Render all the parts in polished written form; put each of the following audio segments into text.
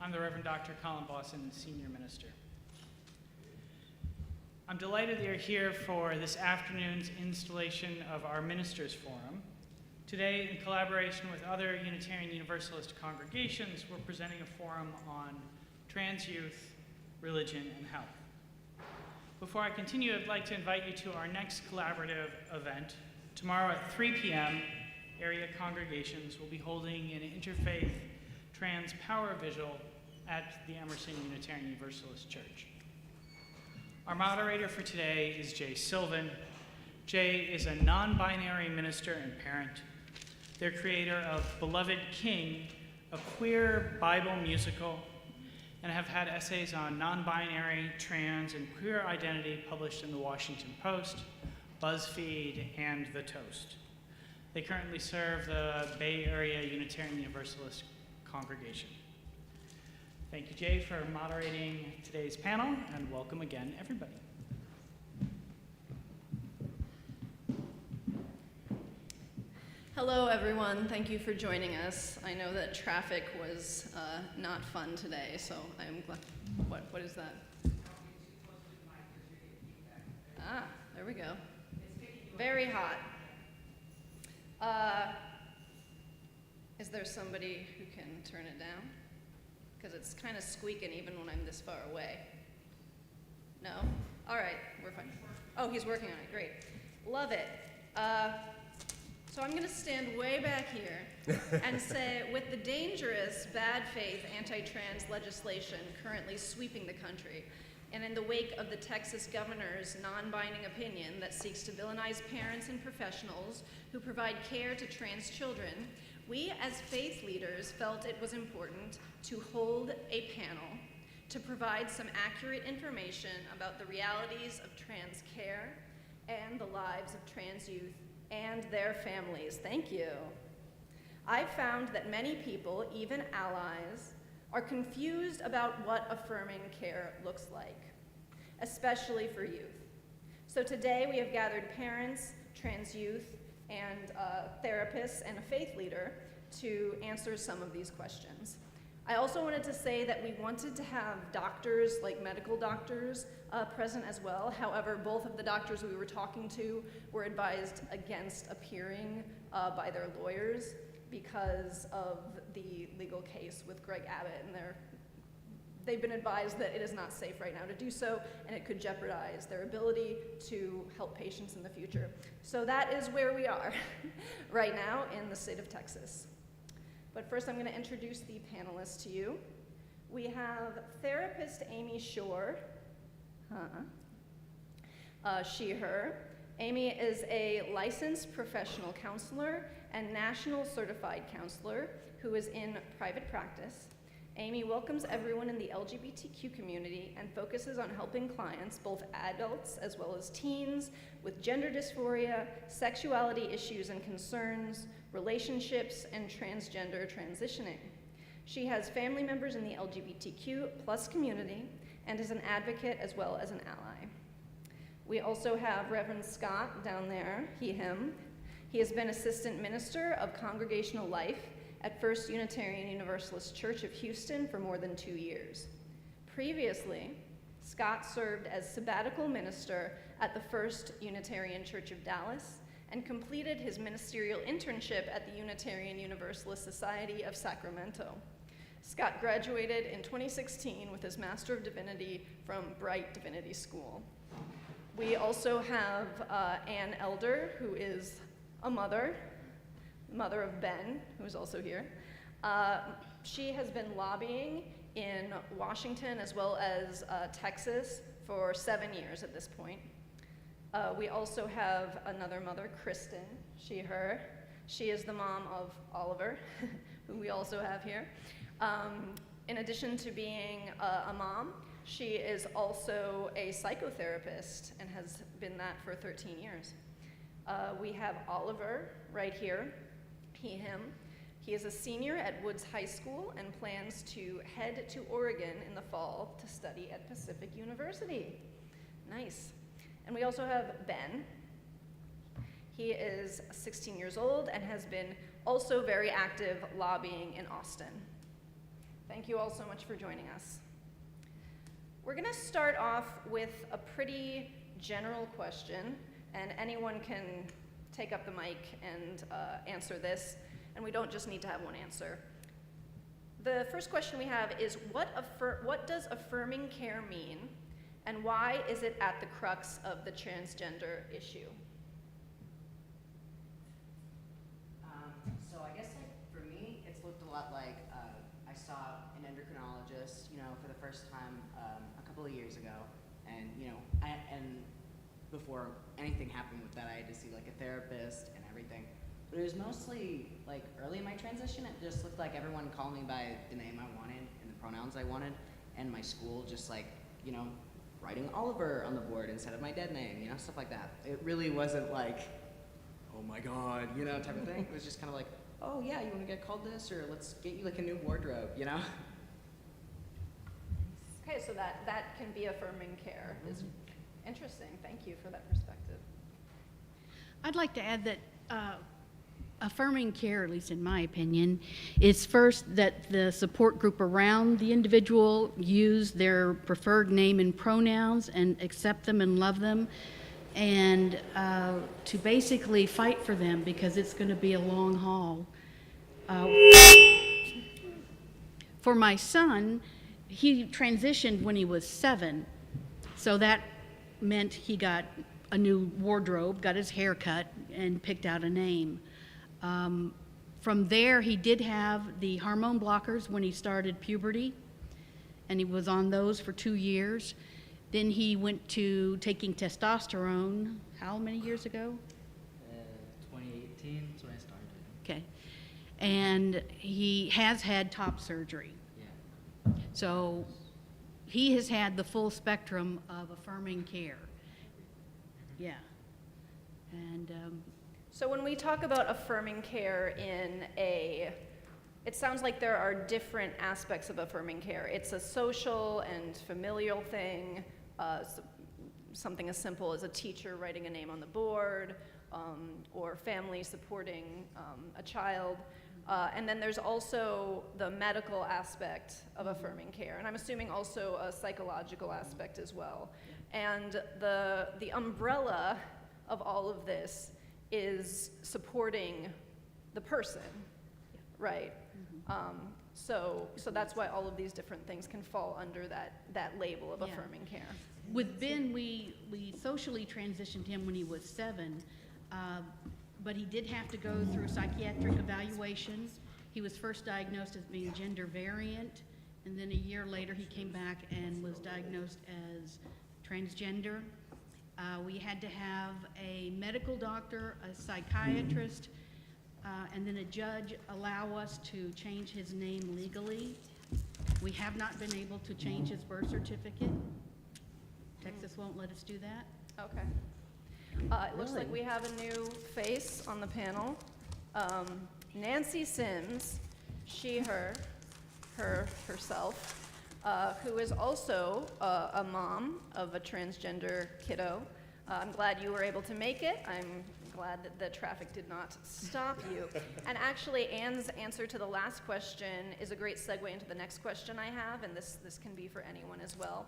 I'm the Reverend Dr. Colin Bosson, Senior Minister. I'm delighted that you're here for this afternoon's installation of our Ministers Forum. Today, in collaboration with other Unitarian Universalist congregations, we're presenting a forum on trans youth, religion, and health. Before I continue, I'd like to invite you to our next collaborative event. Tomorrow at 3 p.m., area congregations will be holding an interfaith trans power vigil at the Emerson Unitarian Universalist Church. Our moderator for today is Jay Sylvan. Jay is a non-binary minister and parent. They're creator of Beloved King, a queer Bible musical, and have had essays on non-binary, trans, and queer identity published in the Washington Post, BuzzFeed, and The Toast. They currently serve the Bay Area Unitarian Universalist congregation. Thank you, Jay, for moderating today's panel, and welcome again, everybody. Hello, everyone. Thank you for joining us. I know that traffic was not fun today, so I'm glad. What is that? Ah, there we go. Very hot. Is there somebody who can turn it down? Because it's kind of squeaking even when I'm this far away. No? All right, we're fine. Oh, he's working on it. Great. Love it. So I'm going to stand way back here and say, with the dangerous, bad faith anti-trans legislation currently sweeping the country, and in the wake of the Texas governor's non-binding opinion that seeks to villainize parents and professionals who provide care to trans children, we as faith leaders felt it was important to hold a panel to provide some accurate information about the realities of trans care and the lives of trans youth and their families. Thank you. I've found that many people, even allies, are confused about what affirming care looks like, especially for youth. So today we have gathered parents, trans youth, and therapists and a faith leader to answer some of these questions. I also wanted to say that we wanted to have doctors, like medical doctors, present as well. However, both of the doctors we were talking to were advised against appearing by their lawyers because of the legal case with Greg Abbott, and they've been advised that it is not safe right now to do so, and it could jeopardize their ability to help patients in the future. So that is where we are right now in the state of Texas. But first I'm going to introduce the panelists to you. We have therapist Amy Shore, she, her. Amy is a licensed professional counselor and national certified counselor who is in private practice. Amy welcomes everyone in the LGBTQ community and focuses on helping clients, both adults as well as teens, with gender dysphoria, sexuality issues and concerns, relationships, and transgender transitioning. She has family members in the LGBTQ plus community and is an advocate as well as an ally. We also have Reverend Scott down there, he, him. He has been assistant minister of congregational life at First Unitarian Universalist Church of Houston for more than 2 years. Previously, Scott served as sabbatical minister at the First Unitarian Church of Dallas and completed his ministerial internship at the Unitarian Universalist Society of Sacramento. Scott graduated in 2016 with his Master of Divinity from Bright Divinity School. We also have Ann Elder, who is a mother of Ben, who is also here. She has been lobbying in Washington as well as Texas for 7 years at this point. We also have another mother, Kristen, she, her. She is the mom of Oliver, who we also have here. In addition to being a mom, she is also a psychotherapist and has been that for 13 years. We have Oliver right here, he, him. He is a senior at Woods High School and plans to head to Oregon in the fall to study at Pacific University. Nice. And we also have Ben. He is 16 years old and has been also very active lobbying in Austin. Thank you all so much for joining us. We're going to start off with a pretty general question, and anyone can take up the mic and answer this, and we don't just need to have one answer. The first question we have is, what does affirming care mean, and why is it at the crux of the transgender issue? So I guess for me, it's looked a lot like I saw an endocrinologist, for the first time a couple of years ago, and and before anything happened with that, I had to see like a therapist and everything. But it was mostly like early in my transition. It just looked like everyone called me by the name I wanted and the pronouns I wanted, and my school just like writing Oliver on the board instead of my dead name, stuff like that. It really wasn't like, oh my God, type of thing. It was just kind of like, oh yeah, you want to get called this, or let's get you like a new wardrobe, Okay, so that can be affirming care. Is interesting. Thank you for that perspective. I'd like to add that affirming care, at least in my opinion, is first that the support group around the individual use their preferred name and pronouns and accept them and love them, and to basically fight for them, because it's going to be a long haul. For my son, he transitioned when he was 7, so that meant he got a new wardrobe, got his hair cut, and picked out a name. From there, he did have the hormone blockers when he started puberty, and he was on those for 2 years. Then he went to taking testosterone, how many years ago? 2018 is when I started. Okay. And he has had top surgery. Yeah. So he has had the full spectrum of affirming care. Yeah. And So when we talk about affirming care it sounds like there are different aspects of affirming care. It's a social and familial thing, something as simple as a teacher writing a name on the board, or family supporting a child. And then there's also the medical aspect of affirming care, and I'm assuming also a psychological aspect as well. And the umbrella of all of this is supporting the person, right? So that's why all of these different things can fall under that label of affirming care. with Ben, we socially transitioned him when he was 7, but he did have to go through a psychiatric evaluation. He was first diagnosed as being gender variant, and then a year later he came back and was diagnosed as transgender. We had to have a medical doctor, a psychiatrist, and then a judge allow us to change his name legally. We have not been able to change his birth certificate. Texas won't let us do that. Okay. It looks like we have a new face on the panel. Nancy Sims, she, herself, who is also a mom of a transgender kiddo. I'm glad you were able to make it. I'm glad that the traffic did not stop you. And actually, Anne's answer to the last question is a great segue into the next question I have, and this can be for anyone as well.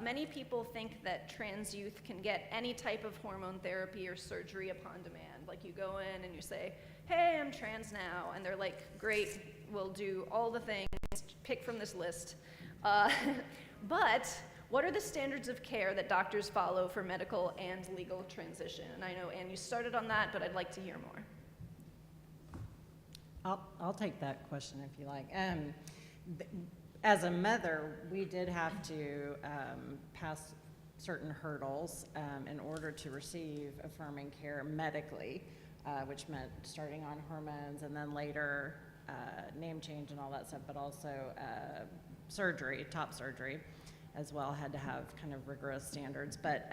Many people think that trans youth can get any type of hormone therapy or surgery upon demand. Like, you go in and you say, hey, I'm trans now, and they're like, great, we'll do all the things, pick from this list. But what are the standards of care that doctors follow for medical and legal transition? And I know, Anne, you started on that, but I'd like to hear more. I'll take that question if you like. As a mother, we did have to pass certain hurdles in order to receive affirming care medically, which meant starting on hormones and then later name change and all that stuff, but also surgery, top surgery as well, had to have kind of rigorous standards. But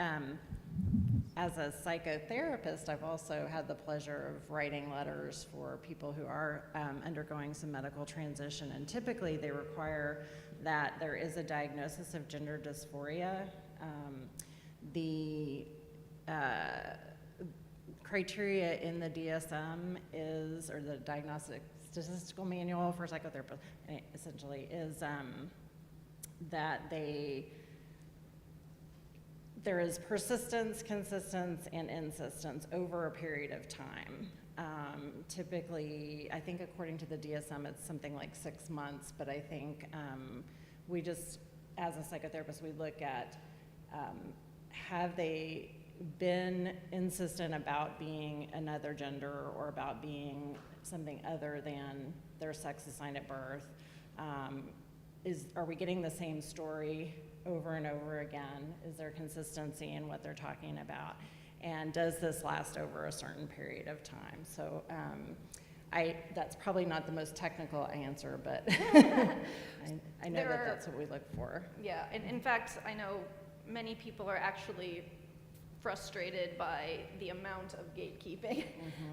as a psychotherapist, I've also had the pleasure of writing letters for people who are undergoing some medical transition, and typically they require that there is a diagnosis of gender dysphoria. criteria in the DSM is, or the Diagnostic Statistical Manual for Psychotherapists, essentially is that there is persistence, consistence, and insistence over a period of time. Typically, I think according to the DSM, it's something like 6 months, but I think we just, as a psychotherapist, we look at have they been insistent about being another gender or about being something other than their sex assigned at birth? Are we getting the same story over and over again? Is there consistency in what they're talking about? And does this last over a certain period of time? So that's probably not the most technical answer, but I know that that's what we look for. Yeah, and in fact, I know many people are actually frustrated by the amount of gatekeeping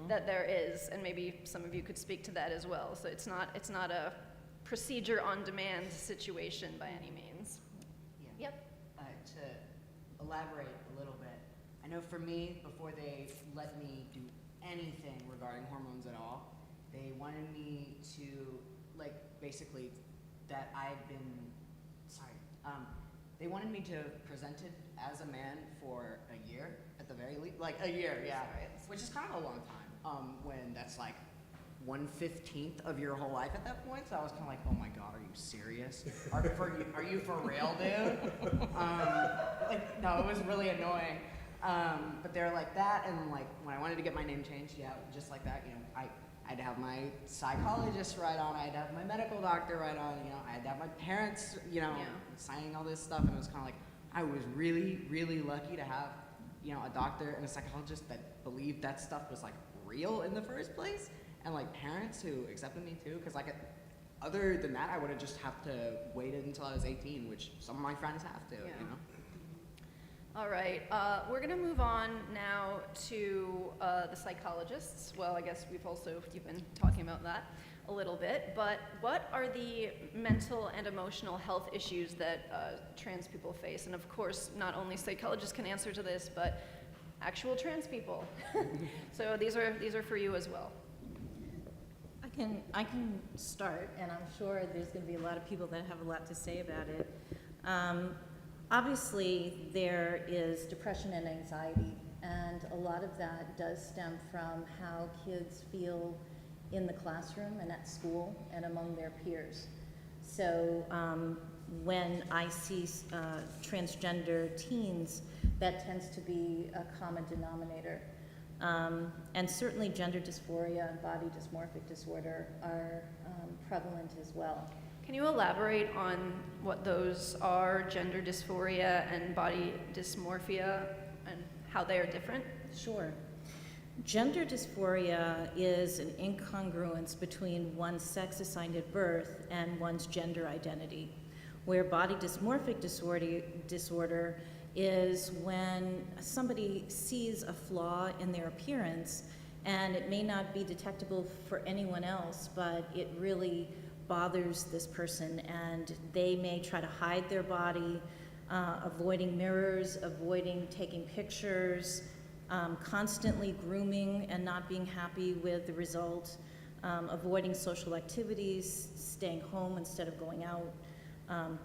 that there is, and maybe some of you could speak to that as well. So it's not a procedure on demand situation by any means. Yeah. Yep. To elaborate a little bit, I know for me, before they let me do anything regarding hormones at all, they wanted me to, like, basically that they wanted me to have presented as a man for a year, at the very least, like a year, yeah, which is kind of a long time, when that's like 1/15 of your whole life at that point. So I was kind of like, oh my God, are you serious? Are you for real, dude? Like, no, it was really annoying. But they're like that, and like when I wanted to get my name changed, yeah, just like that, you know, I had to have my psychologist write on, I had to have my medical doctor write on, you know, I had to have my parents, you know, signing all this stuff, and it was kind of like, I was really, really lucky to have, you know, a doctor and a psychologist that believed that stuff was like real in the first place, and like parents who accepted me too, because like other than that, I would have just have to waited until I was 18, which some of my friends have to, you know. All right, we're gonna move on now to the psychologists. Well, I guess you've been talking about that a little bit, but what are the mental and emotional health issues that trans people face? And of course, not only psychologists can answer to this, but actual trans people. So these are for you as well. I can start, and I'm sure there's going to be a lot of people that have a lot to say about it. Obviously, there is depression and anxiety, and a lot of that does stem from how kids feel in the classroom and at school and among their peers. So when I see transgender teens, that tends to be a common denominator. And certainly gender dysphoria and body dysmorphic disorder are prevalent as well. Can you elaborate on what those are, gender dysphoria and body dysmorphia, and how they are different? Sure. Gender dysphoria is an incongruence between one's sex assigned at birth and one's gender identity, where body dysmorphic disorder is when somebody sees a flaw in their appearance, and it may not be detectable for anyone else, but it really bothers this person, and they may try to hide their body, avoiding mirrors, avoiding taking pictures, constantly grooming and not being happy with the result, avoiding social activities, staying home instead of going out,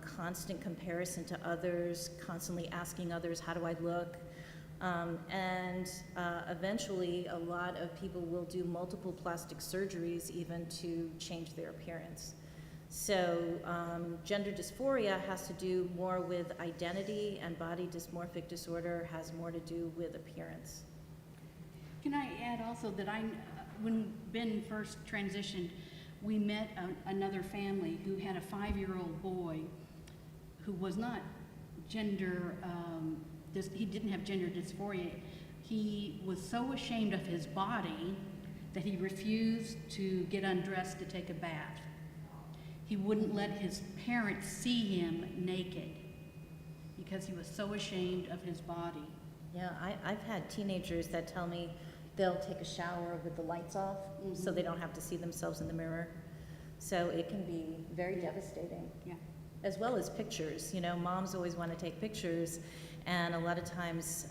constant comparison to others, constantly asking others, how do I look? And eventually, a lot of people will do multiple plastic surgeries even to change their appearance. So gender dysphoria has to do more with identity, and body dysmorphic disorder has more to do with appearance. Can I add also that when Ben first transitioned, we met another family who had a 5-year-old boy who was not gender, he didn't have gender dysphoria. He was so ashamed of his body that he refused to get undressed to take a bath. He wouldn't let his parents see him naked because he was so ashamed of his body. Yeah, I've had teenagers that tell me they'll take a shower with the lights off so they don't have to see themselves in the mirror. So it can be very devastating. Yeah. As well as pictures. You know, moms always want to take pictures, and a lot of times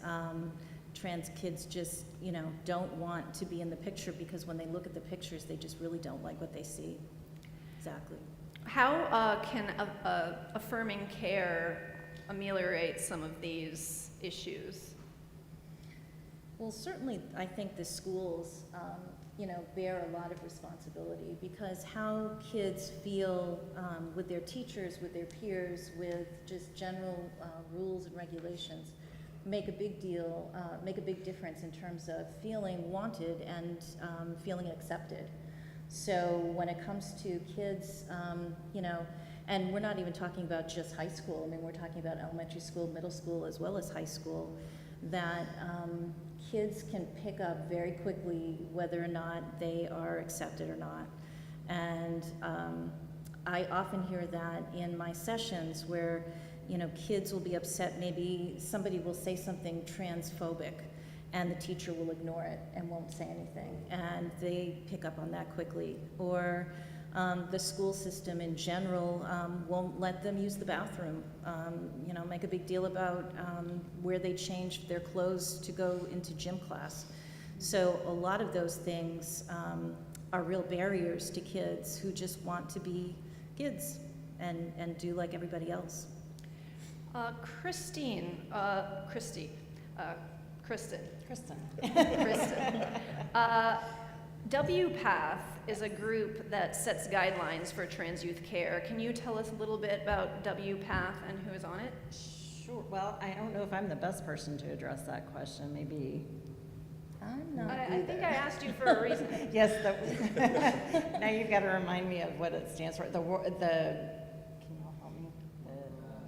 trans kids just, don't want to be in the picture because when they look at the pictures, they just really don't like what they see. Exactly. How can affirming care ameliorate some of these issues? Well, certainly, I think the schools, bear a lot of responsibility because how kids feel with their teachers, with their peers, with just general rules and regulations make a big difference in terms of feeling wanted and feeling accepted. So when it comes to kids, and we're not even talking about just high school. I mean, we're talking about elementary school, middle school, as well as high school, that kids can pick up very quickly whether or not they are accepted or not. And I often hear that in my sessions where, kids will be upset, maybe somebody will say something transphobic and the teacher will ignore it and won't say anything, and they pick up on that quickly. Or the school system in general won't let them use the bathroom, make a big deal about where they changed their clothes to go into gym class. So a lot of those things are real barriers to kids who just want to be kids and do like everybody else. Kristen. WPATH is a group that sets guidelines for trans youth care. Can you tell us a little bit about WPATH and who is on it? Sure. Well, I don't know if I'm the best person to address that question. Maybe I'm not I think I asked you for a reason. Yes. Now you've got to remind me of what it stands for. Can you all help me?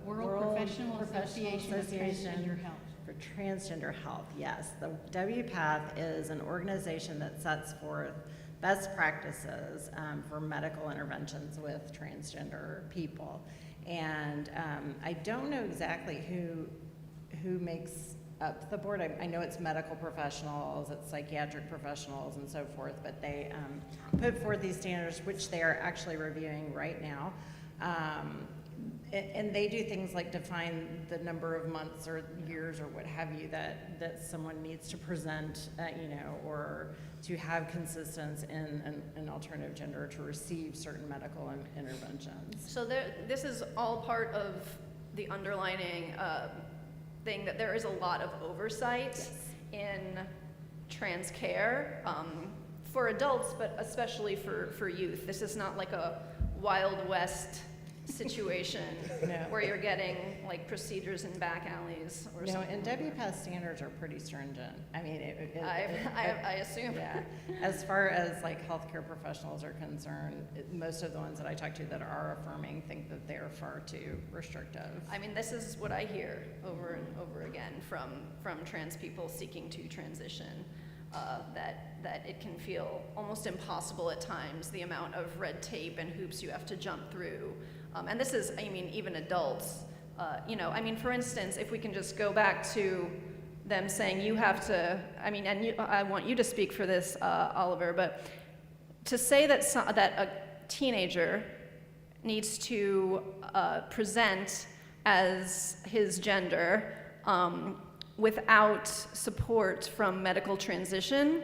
World Professional Association of Transgender Health. For Transgender Health, yes. The WPATH is an organization that sets forth best practices for medical interventions with transgender people. And I don't know exactly who makes up the board. I know it's medical professionals, it's psychiatric professionals, and so forth, but they put forth these standards, which they are actually reviewing right now. And they do things like define the number of months or years or what have you that someone needs to present, or to have consistence in an alternative gender to receive certain medical interventions. So this is all part of the underlining thing that there is a lot of oversight in trans care for adults, but especially for youth. This is not like a Wild West situation where you're getting like procedures in back alleys or something. And WPATH standards are pretty stringent. I mean, I assume. Yeah. As far as like healthcare professionals are concerned, most of the ones that I talk to that are affirming think that they're far too restrictive. I mean, this is what I hear over and over again from trans people seeking to transition. That it can feel almost impossible at times, the amount of red tape and hoops you have to jump through. And this is, even adults, for instance, if we can just go back to them saying you have to, I want you to speak for this, Oliver, but to say that a teenager needs to present as his gender without support from medical transition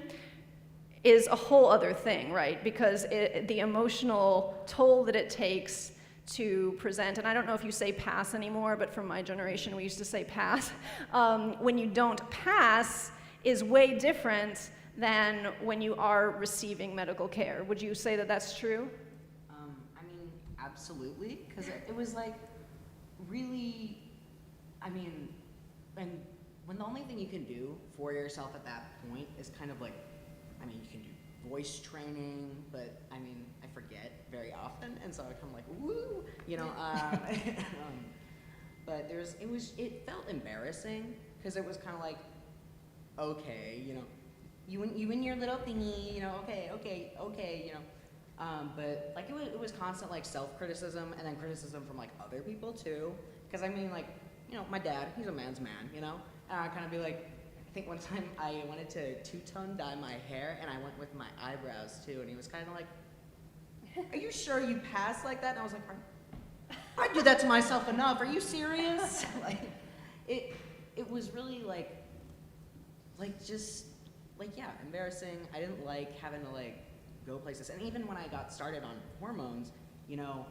is a whole other thing, right? Because the emotional toll that it takes to present, and I don't know if you say pass anymore, but from my generation we used to say pass, when you don't pass is way different than when you are receiving medical care. Would you say that that's true? Absolutely, because it was like really, and when the only thing you can do for yourself at that point is kind of like, you can do voice training, but I forget very often, and so I come like, woo, but it felt embarrassing, because it was kind of like, okay, you in your little thingy, okay, but like it was constant like self-criticism and then criticism from like other people too, because my dad, he's a man's man, and I'd kind of be like, I think one time I wanted to two-tone dye my hair, and I went with my eyebrows too, and he was kind of like, are you sure you pass like that? And I was like, I do that to myself enough, are you serious? Like, it was really like embarrassing. I didn't like having to like go places. And even when I got started on hormones, you know,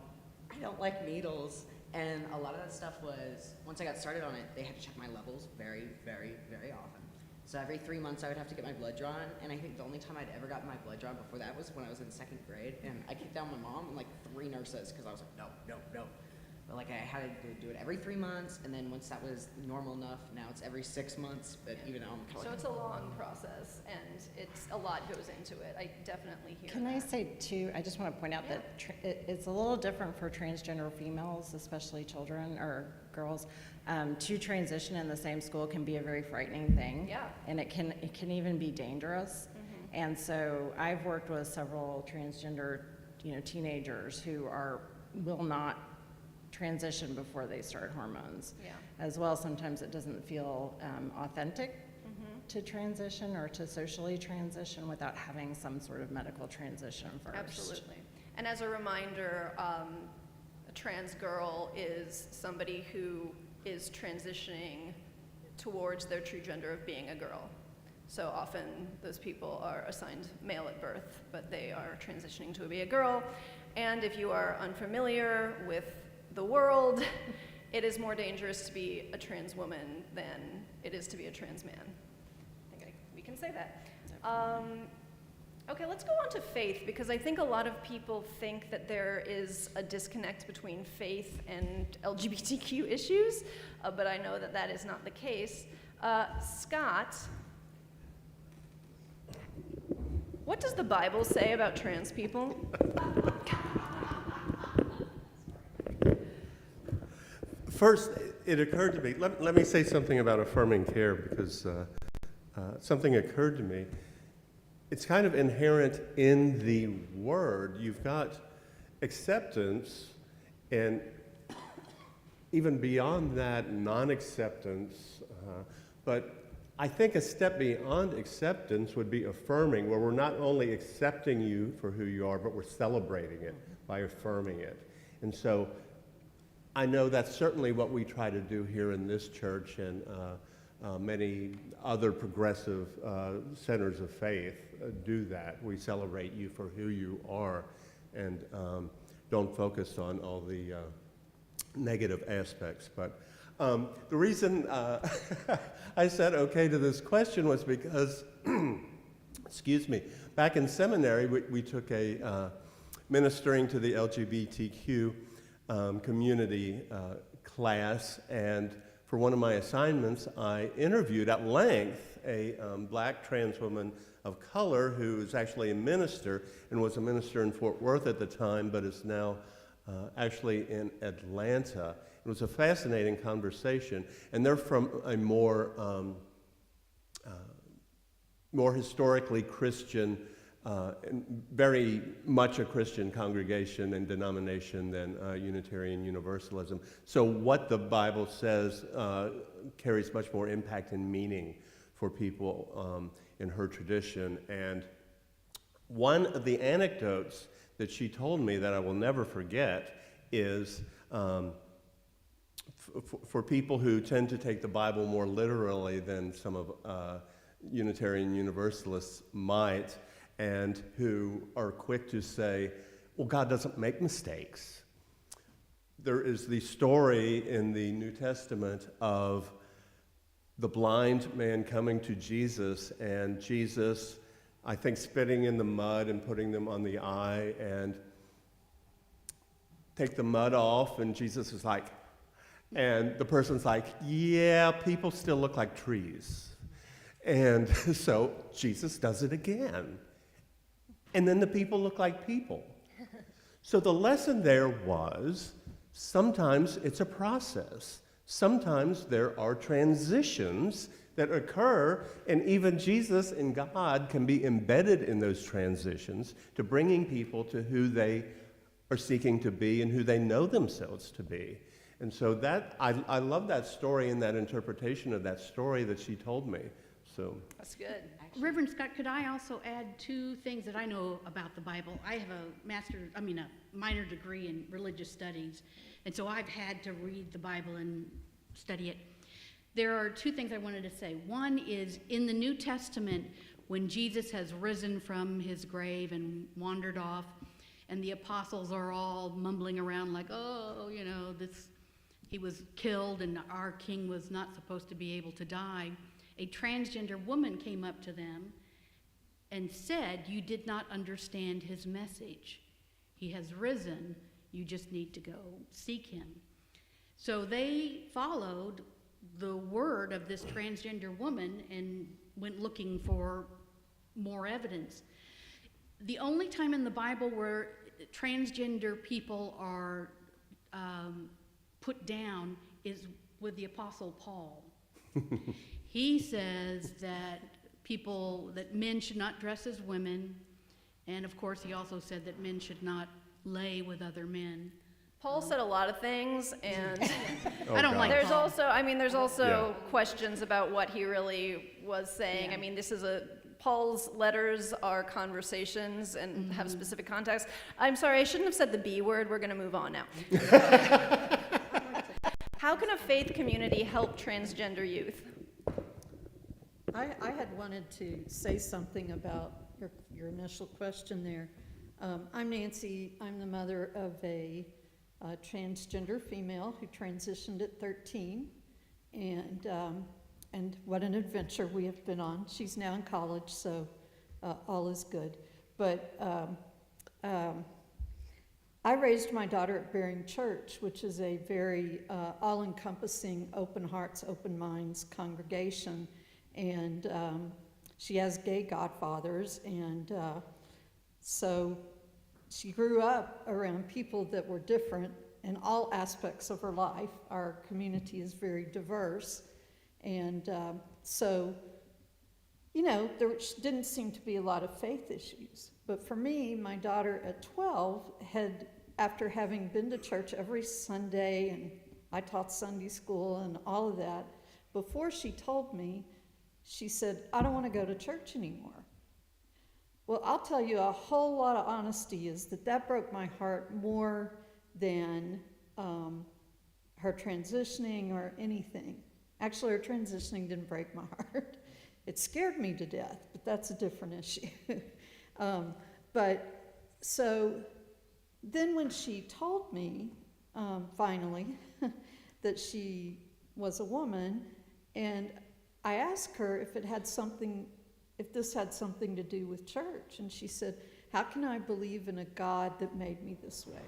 I don't like needles. And a lot of that stuff was, once I got started on it, they had to check my levels very, very, very often. So every 3 months I would have to get my blood drawn, and I think the only time I'd ever gotten my blood drawn before that was when I was in 2nd grade, and I kicked down my mom and like 3 nurses because I was like, no. But like I had to do it every 3 months, and then once that was normal enough, now it's every 6 months, but even now I'm kind of So it's a long process, and a lot goes into it. I definitely hear Can that. I say too, I just want to point out that it's a little different for transgender females, especially children or girls. To transition in the same school can be a very frightening thing. Yeah. And it can even be dangerous. And so I've worked with several transgender, teenagers who will not transition before they start hormones. Yeah. As well, sometimes it doesn't feel authentic to transition or to socially transition without having some sort of medical transition first. Absolutely. And as a reminder, a trans girl is somebody who is transitioning towards their true gender of being a girl. So often those people are assigned male at birth, but they are transitioning to be a girl. And if you are unfamiliar with the world, it is more dangerous to be a trans woman than it is to be a trans man. I think we can say that. Okay, let's go on to faith, because I think a lot of people think that there is a disconnect between faith and LGBTQ issues, but I know that that is not the case. Scott, what does the Bible say about trans people? First, it occurred to me, let me say something about affirming care, because something occurred to me. It's kind of inherent in the word. You've got acceptance, and even beyond that, non-acceptance. But I think a step beyond acceptance would be affirming, where we're not only accepting you for who you are, but we're celebrating it by affirming it. And so I know that's certainly what we try to do here in this church and many other progressive centers of faith do that. We celebrate you for who you are and don't focus on all the negative aspects. But the reason I said okay to this question was because, excuse me, back in seminary we took a ministering to the LGBTQ community class, and for one of my assignments, I interviewed at length a black trans woman of color who is actually a minister and was a minister in Fort Worth at the time, but is now actually in Atlanta. It was a fascinating conversation, and they're from a more historically Christian, very much a Christian congregation and denomination than Unitarian Universalism. So what the Bible says carries much more impact and meaning for people in her tradition. And one of the anecdotes that she told me that I will never forget is for people who tend to take the Bible more literally than some of Unitarian Universalists might, and who are quick to say, well, God doesn't make mistakes. There is the story in the New Testament of the blind man coming to Jesus, and Jesus, I think, spitting in the mud and putting them on the eye, and take the mud off, and Jesus is like, and the person's like, yeah, people still look like trees. And so Jesus does it again. And then the people look like people. So the lesson there was, sometimes it's a process. Sometimes there are transitions that occur, and even Jesus and God can be embedded in those transitions to bringing people to who they are seeking to be and who they know themselves to be. And so that, I love that story and that interpretation of that story that she told me. So That's good. Reverend Scott, could I also add 2 things that I know about the Bible? I have a minor degree in religious studies, and so I've had to read the Bible and study it. There are two things I wanted to say. One is in the New Testament, when Jesus has risen from his grave and wandered off, and the apostles are all mumbling around like, oh, you know, he was killed and our king was not supposed to be able to die. A transgender woman came up to them and said, you did not understand his message. He has risen. You just need to go seek him. So they followed the word of this transgender woman and went looking for more evidence. The only time in the Bible where transgender people are put down is with the Apostle Paul. He says that men should not dress as women, and of course he also said that men should not lay with other men. Paul said a lot of things, and I don't like there's Paul. also questions about what he really was saying. Yeah. I mean, Paul's letters are conversations and have specific context. I'm sorry, I shouldn't have said the B word. We're going to move on now. How can a faith community help transgender youth? I had wanted to say something about your initial question there. I'm Nancy. I'm the mother of a transgender female who transitioned at 13, and what an adventure we have been on. She's now in college, so all is good. But I raised my daughter at Bearing Church, which is a very all-encompassing, open hearts, open minds congregation. And she has gay godfathers, and so she grew up around people that were different in all aspects of her life. Our community is very diverse, and so, you know, there didn't seem to be a lot of faith issues. But for me, my daughter at 12 had, after having been to church every Sunday, and I taught Sunday school and all of that, before she told me, she said, I don't want to go to church anymore. Well, I'll tell you, a whole lot of honesty is that broke my heart more than her transitioning or anything. Actually, her transitioning didn't break my heart. It scared me to death, but that's a different issue. But so then when she told me, finally, that she was a woman, and I asked her if this had something to do with church, and she said, how can I believe in a God that made me this way?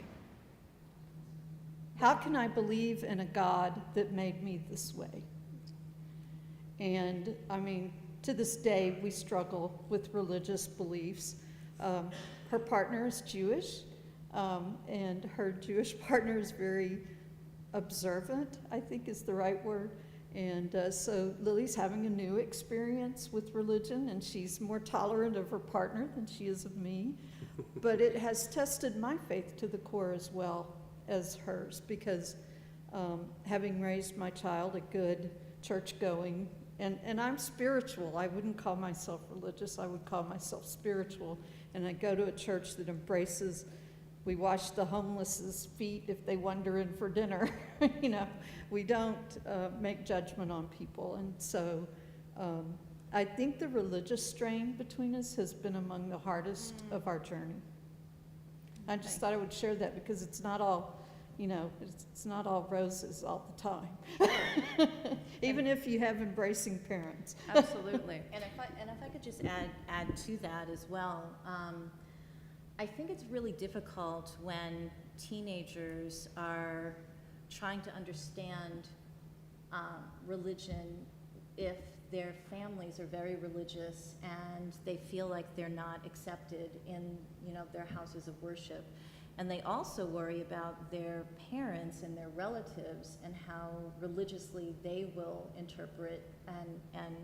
How can I believe in a God that made me this way? And I mean, to this day, we struggle with religious beliefs. Her partner is Jewish, and her Jewish partner is very observant, I think is the right word. And so Lily's having a new experience with religion, and she's more tolerant of her partner than she is of me. But it has tested my faith to the core as well as hers, because having raised my child a good church-going, and I'm spiritual. I wouldn't call myself religious. I would call myself spiritual. And I go to a church that embraces, we wash the homeless's feet if they wander in for dinner. You know, we don't make judgment on people. And so I think the religious strain between us has been among the hardest of our journey. I just thought I would share that, because it's not all, you know, it's not all roses all the time. Even if you have embracing parents. Absolutely. And if I could just add to that as well, I think it's really difficult when teenagers are trying to understand religion if their families are very religious and they feel like they're not accepted in, you know, their houses of worship. And they also worry about their parents and their relatives and how religiously they will interpret and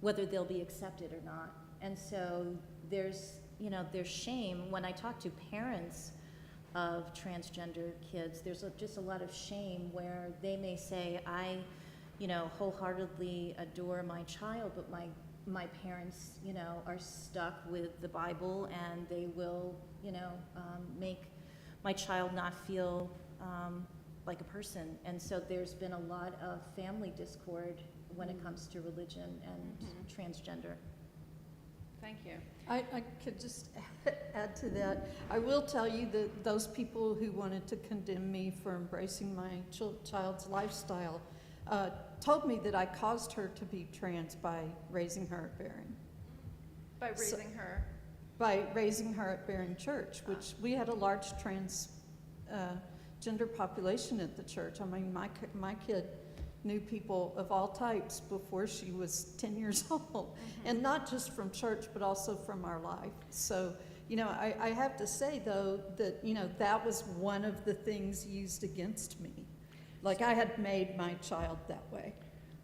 whether they'll be accepted or not. And so there's shame. When I talk to parents of transgender kids, there's just a lot of shame where they may say, I, wholeheartedly adore my child, but my parents, are stuck with the Bible, and they will, make my child not feel like a person. And so there's been a lot of family discord when it comes to religion and transgender. Thank you. I could just add to that. I will tell you that those people who wanted to condemn me for embracing my child's lifestyle told me that I caused her to be trans by raising her at Bearing. By raising her. By raising her at Bearing Church, which we had a large trans gender population at the church. I mean, my kid knew people of all types before she was 10 years old, and not just from church, but also from our life. So, you know, I have to say, though, that, you know, that was one of the things used against me. Like, I had made my child that way.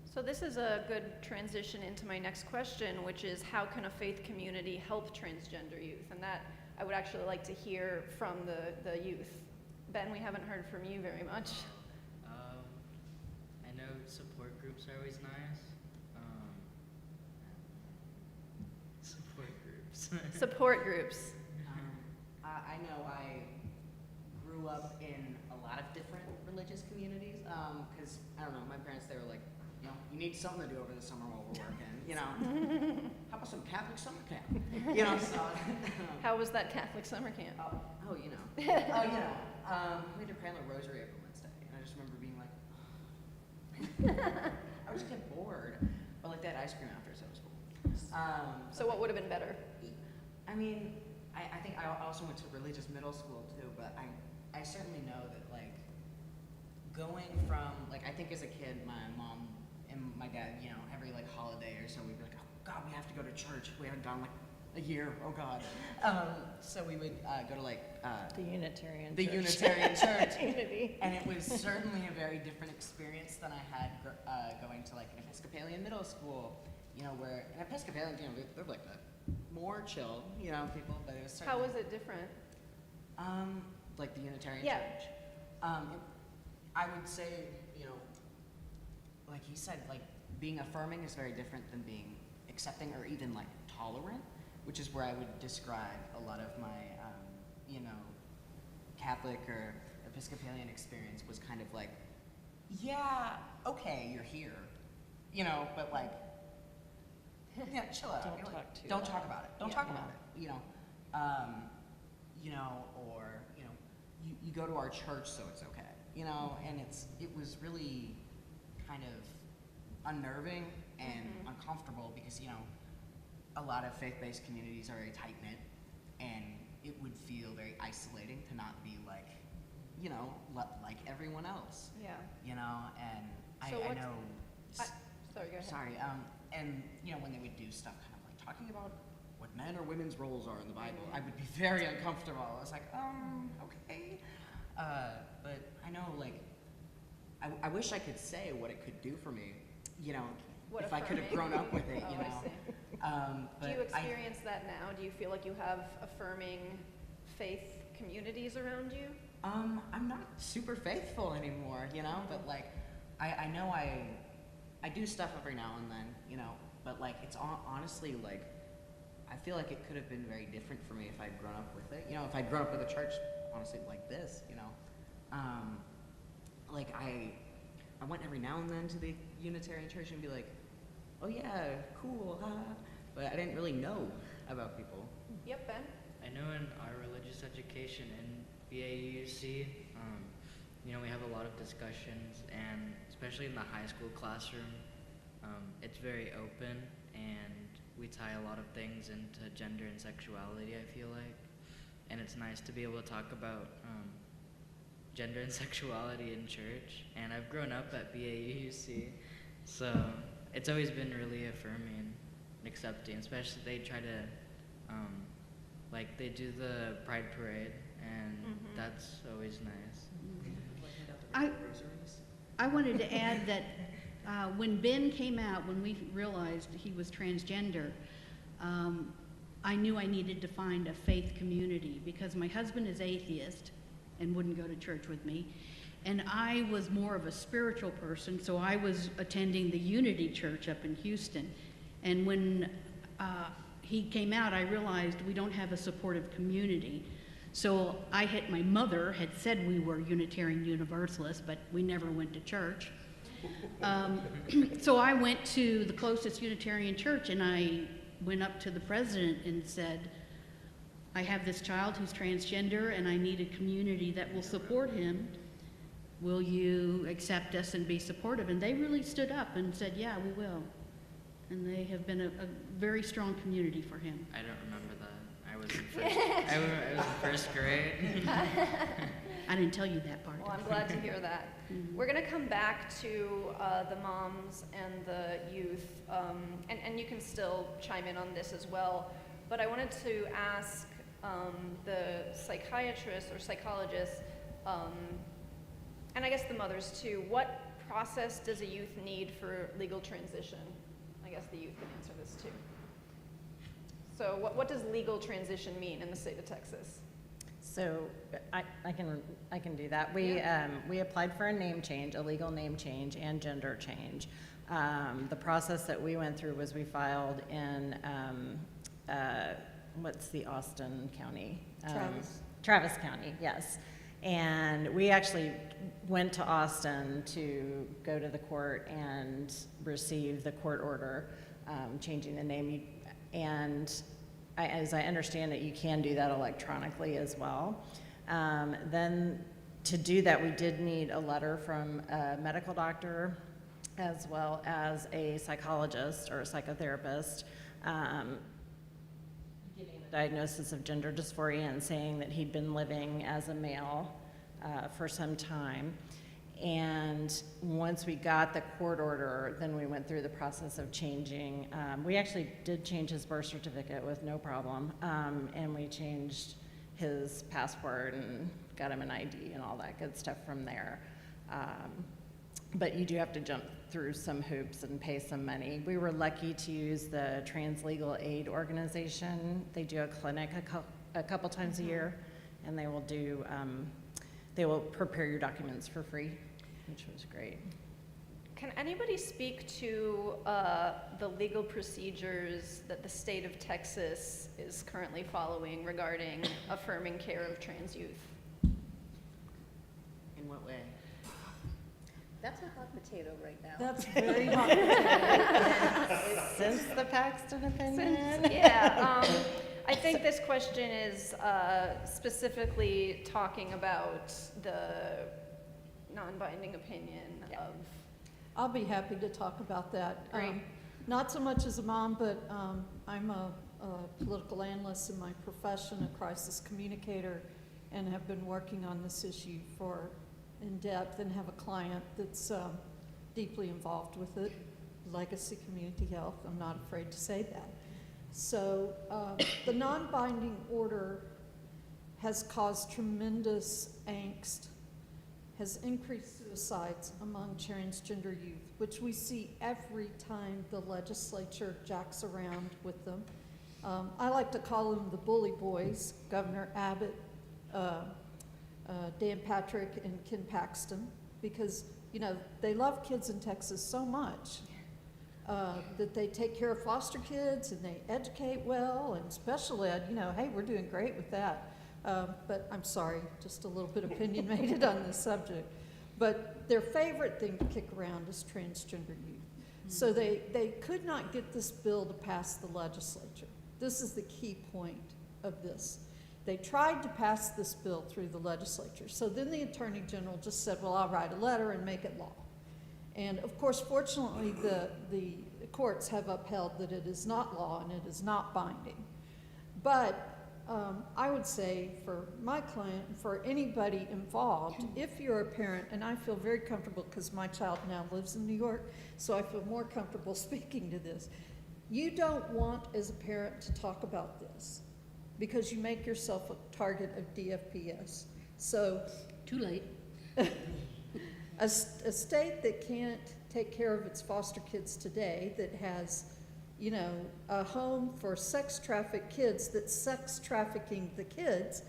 So this is a good transition into my next question, which is how can a faith community help transgender youth? And that I would actually like to hear from the youth. Ben, we haven't heard from you very much. I know support groups are always nice. Support groups. Support groups. I know I grew up in a lot of different religious communities, because, I don't know, my parents, they were like, you know, you need something to do over the summer while we're working, you know. How about some Catholic summer camp? You know, so. How was that Catholic summer camp? You know. We had to pray on the rosary every Wednesday, and I just remember being like, I would just get bored. But like that ice cream after, so it was cool. So what would have been better? I mean, I think I also went to religious middle school too, but I certainly know that like going from, like I think as a kid, my mom and my dad, you know, every like holiday or so we'd be like, oh God, we have to go to church. We haven't gone like a year, oh God. So we would go to like The Unitarian the Church. Unitarian Church. Unity. And it was certainly a very different experience than I had going to like an Episcopalian middle school, you know, where an Episcopalian, you know, they're like the more chill, you know, people, but it was certainly. How was it different? Like the Unitarian Yeah. Church. I would say, you know, like he said, like being affirming is very different than being accepting or even like tolerant, which is where I would describe a lot of my, you know, Catholic or Episcopalian experience was kind of like, yeah, okay, you're here, you know, but like, yeah, chill out. Don't You're talk like, too don't loud. talk about it. Don't Yeah. talk about it. You know, or you know, you go to our church, so it's okay. You know, and it was really kind of unnerving and uncomfortable because you know, a lot of faith-based communities are very tight-knit, and it would feel very isolating to not be like, you know, like everyone else. Yeah. You know, and So I what's- know. Sorry, go ahead. Sorry, and you know when they would do stuff kind of like talking about what men or women's roles are in the Bible, I would be very uncomfortable. I was like, okay. But I know like, I wish I could say what it could do for me, you know, What if I could have affirming? grown up with it, you Oh, I know. see. But Do you experience that now? Do you feel like you have affirming faith communities around you? I'm not super faithful anymore, you know, but like, I know I do stuff every now and then, you know, but like, it's honestly like, I feel like it could have been very different for me if I'd grown up with it. You know, if I'd grown up with a church, honestly, like this, you know. Like, I went every now and then to the Unitarian Church and be like, oh yeah, cool, but I didn't really know about people. Yep, Ben? I know in our religious education in BAUC, you know, we have a lot of discussions, and especially in the high school classroom, it's very open, and we tie a lot of things into gender and sexuality, I feel like. And it's nice to be able to talk about gender and sexuality in church. And I've grown up at BAUC, so it's always been really affirming and accepting, especially they try to, like they do the Pride Parade, and that's always nice. I wanted to add that when Ben came out, when we realized he was transgender, I knew I needed to find a faith community because my husband is atheist and wouldn't go to church with me. And I was more of a spiritual person, so I was attending the Unity Church up in Houston. And when he came out, I realized we don't have a supportive community. So my mother had said we were Unitarian Universalists, but we never went to church. So I went to the closest Unitarian church, and I went up to the president and said, I have this child who's transgender, and I need a community that will support him. Will you accept us and be supportive? And they really stood up and said, yeah, we will. And they have been a very strong community for him. I don't remember that. I was in first grade. I didn't tell you that part. Well, I'm glad to hear that. We're going to come back to the moms and the youth, and you can still chime in on this as well. But I wanted to ask the psychiatrist or psychologist, and I guess the mothers too, what process does a youth need for legal transition? I guess the youth can answer this too. So what does legal transition mean in the state of Texas? So I can do that. We applied for a name change, a legal name change, and gender change. The process that we went through was we filed in what's the Austin County? Travis County, yes. And we actually went to Austin to go to the court and receive the court order changing the name. And as I understand it, you can do that electronically as well. Then to do that, we did need a letter from a medical doctor as well as a psychologist or a psychotherapist giving the diagnosis of gender dysphoria and saying that he'd been living as a male for some time. And once we got the court order, then we went through the process of changing. We actually did change his birth certificate with no problem, and we changed his passport and got him an ID and all that good stuff from there. But you do have to jump through some hoops and pay some money. We were lucky to use the Trans Legal Aid Organization. They do a clinic a couple times a year, and they will prepare your documents for free, which was great. Can anybody speak to the legal procedures that the state of Texas is currently following regarding affirming care of trans youth? In what way? That's a hot potato right now. That's very hot. Since the Paxton opinion? I think this question is specifically talking about the non-binding opinion of. I'll be happy to talk about that. Great. Not so much as a mom, but I'm a political analyst in my profession, a crisis communicator, and have been working on this issue in depth and have a client that's deeply involved with it, Legacy Community Health. I'm not afraid to say that. So the non-binding order has caused tremendous angst, has increased suicides among transgender youth, which we see every time the legislature jacks around with them. I like to call them the bully boys, Governor Abbott, Dan Patrick, and Ken Paxton, because they love kids in Texas so much. That they take care of foster kids and they educate well, and special ed, hey, we're doing great with that. But I'm sorry, just a little bit opinionated on this subject. But their favorite thing to kick around is transgender youth. So they could not get this bill to pass the legislature. This is the key point of this. They tried to pass this bill through the legislature. So then the Attorney General just said, well, I'll write a letter and make it law. And of course, fortunately, the courts have upheld that it is not law and it is not binding. But I would say for my client and for anybody involved, if you're a parent, and I feel very comfortable because my child now lives in New York, so I feel more comfortable speaking to this. You don't want as a parent to talk about this because you make yourself a target of DFPS. So Too late. a state that can't take care of its foster kids today, that has, a home for sex trafficked kids, that's sex trafficking the kids,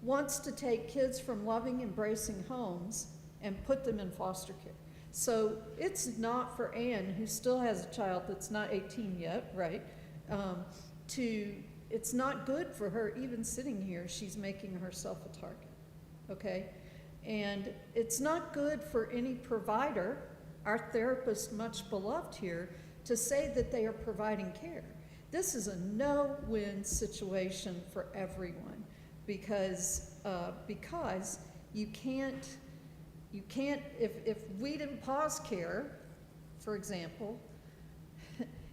wants to take kids from loving, embracing homes and put them in foster care. So it's not for Anne, who still has a child that's not 18 yet, right, to it's not good for her, even sitting here, she's making herself a target, okay? And it's not good for any provider, our therapist much beloved here, to say that they are providing care. This is a no-win situation for everyone because you can't, if we didn't pause care, for example,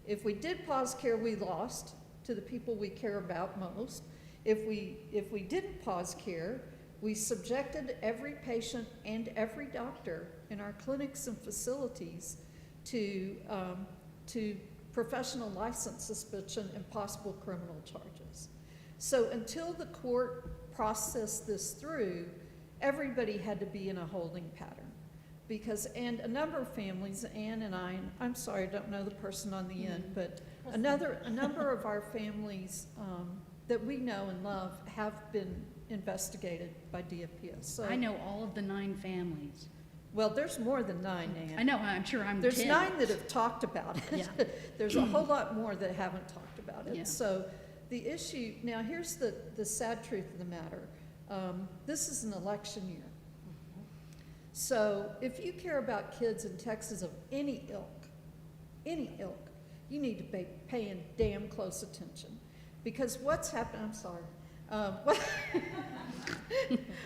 if we did pause care, we lost to the people we care about most. If we didn't pause care, we subjected every patient and every doctor in our clinics and facilities to professional license suspension and possible criminal charges. So until the court processed this through, everybody had to be in a holding pattern. And a number of families, Ann and I'm sorry, I don't know the person on the end, but a number of our families that we know and love have been investigated by DFPS. So, I know all of the 9 families. well, there's more than 9, Ann. I know, I'm sure I'm There's 10. 9 that have talked about it. Yeah. There's a whole lot more that haven't talked about it. Yeah. So the issue, now here's the sad truth of the matter. This is an election year. So if you care about kids in Texas of any ilk, you need to be paying damn close attention. Because what's happening, I'm sorry.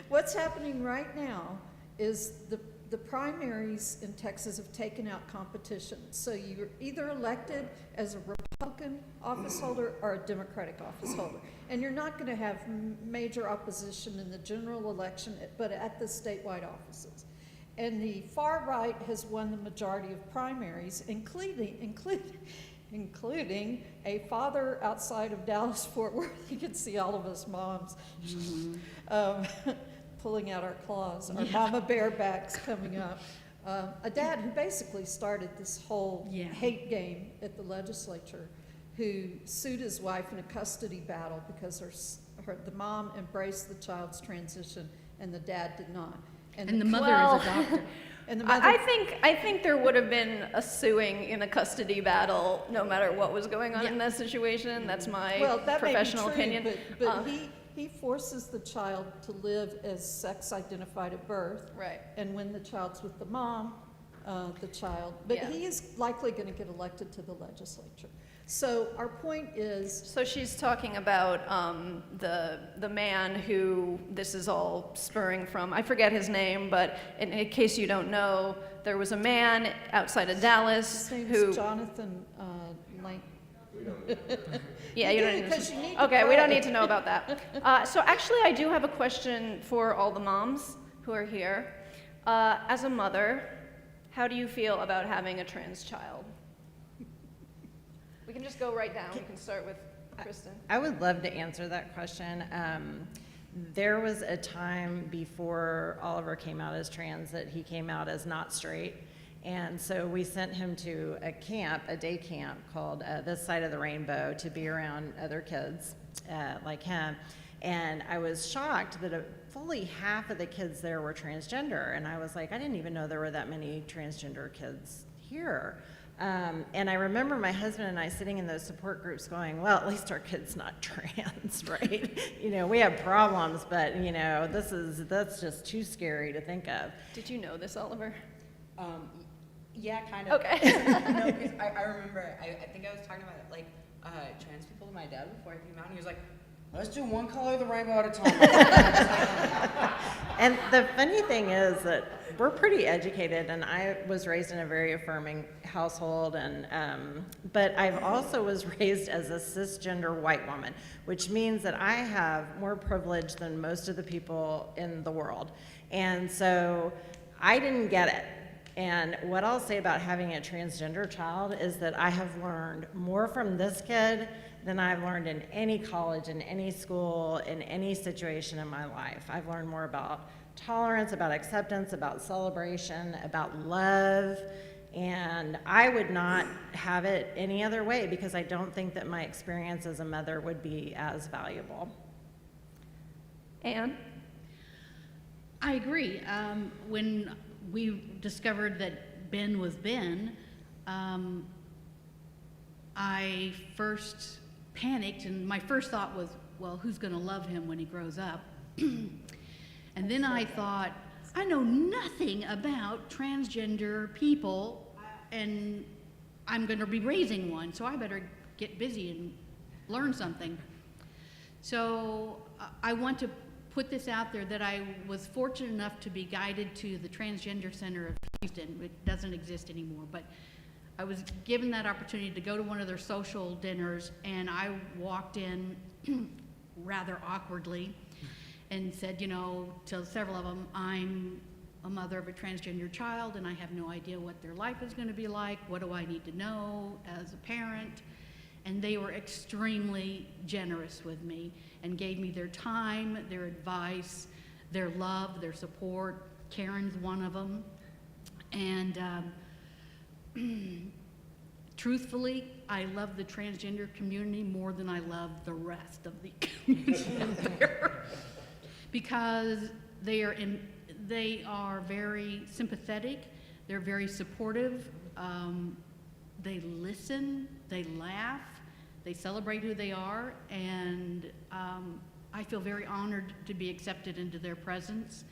What's happening right now is the primaries in Texas have taken out competition. So you're either elected as a Republican office holder or a Democratic office holder. And you're not going to have major opposition in the general election, but at the statewide offices. And the far right has won the majority of primaries, including a father outside of Dallas-Fort Worth. You can see all of us moms pulling out our claws, our mama barebacks coming up. A dad who basically started this whole hate game at the legislature, who sued his wife in a custody battle because the mom embraced the child's transition and the dad did not. And the mother is a doctor. And the mother, I think there would have been a suing in a custody battle no matter what was going on in that situation. That's my that professional may be true, opinion. But he forces the child to live as sex identified at birth. Right. And when the child's with the mom, the child, but Yeah. he is likely going to get elected to the legislature. So our point is, So she's talking about the man who this is all spurring from. I forget his name, but in case you don't know, there was a man outside of Dallas his name who. is Jonathan Lang. Yeah, you don't need Because you need to Okay, we don't pray. need to know about that. So actually, I do have a question for all the moms who are here. As a mother, how do you feel about having a trans child? We can just go right down. We can start with Kristen. I would love to answer that question. There was a time before Oliver came out as trans that he came out as not straight. And so we sent him to a camp, a day camp called This Side of the Rainbow, to be around other kids like him. And I was shocked that fully half of the kids there were transgender. And I was like, I didn't even know there were that many transgender kids here. And I remember my husband and I sitting in those support groups going, well, at least our kid's not trans, right? You know, we have problems, but you know, that's just too scary to think of. Did you know this, Oliver? Yeah, kind of. Okay. No, because I remember, I think I was talking about like trans people to my dad before I came out, and he was like, let's do one color of the rainbow at a time. And the funny thing is that we're pretty educated, and I was raised in a very affirming household, and but I've also was raised as a cisgender white woman, which means that I have more privilege than most of the people in the world. And so I didn't get it. And what I'll say about having a transgender child is that I have learned more from this kid than I've learned in any college, in any school, in any situation in my life. I've learned more about tolerance, about acceptance, about celebration, about love, and I would not have it any other way because I don't think that my experience as a mother would be as valuable. Anne? I agree. When we discovered that Ben was Ben, I first panicked, and my first thought was, well, who's going to love him when he grows up? And then I thought, I know nothing about transgender people, and I'm going to be raising one, so I better get busy and learn something. So I want to put this out there that I was fortunate enough to be guided to the Transgender Center of Houston. It doesn't exist anymore, but I was given that opportunity to go to one of their social dinners, and I walked in rather awkwardly and said, you know, to several of them, I'm a mother of a transgender child, and I have no idea what their life is going to be like. What do I need to know as a parent? And they were extremely generous with me and gave me their time, their advice, their love, their support. Karen's one of them. And truthfully, I love the transgender community more than I love the rest of the community out there. Because they are very sympathetic, they're very supportive, they listen, they laugh, they celebrate who they are, and I feel very honored to be accepted into their presence.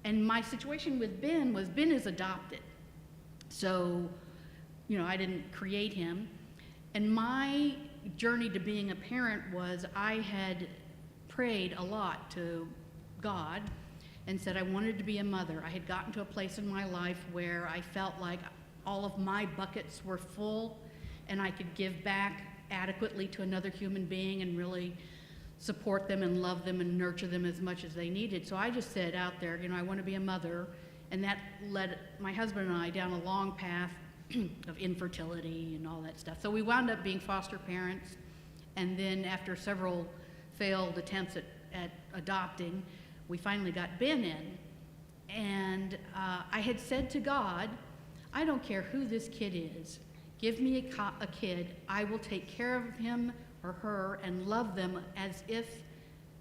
And my situation with Ben was, Ben is adopted. So, you know, I didn't create him. And my journey to being a parent was, I had prayed a lot to God and said I wanted to be a mother. I had gotten to a place in my life where I felt like all of my buckets were full and I could give back adequately to another human being and really support them and love them and nurture them as much as they needed. So I just said out there, you know, I want to be a mother, and that led my husband and I down a long path of infertility and all that stuff. So we wound up being foster parents, and then after several failed attempts at adopting, we finally got Ben in. And I had said to God, I don't care who this kid is, give me a kid, I will take care of him or her and love them as if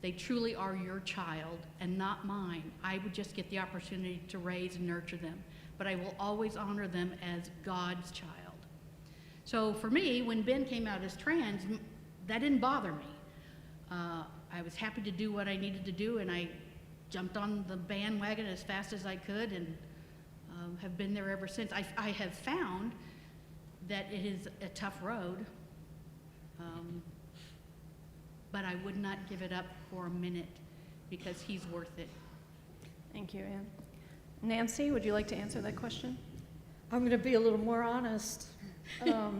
they truly are your child and not mine. I would just get the opportunity to raise and nurture them, but I will always honor them as God's child. So for me, when Ben came out as trans, that didn't bother me. I was happy to do what I needed to do, and I jumped on the bandwagon as fast as I could, and have been there ever since. I have found that it is a tough road, but I would not give it up for a minute because he's worth it. Thank you, Ann. Nancy, would you like to answer that question? I'm going to be a little more honest. At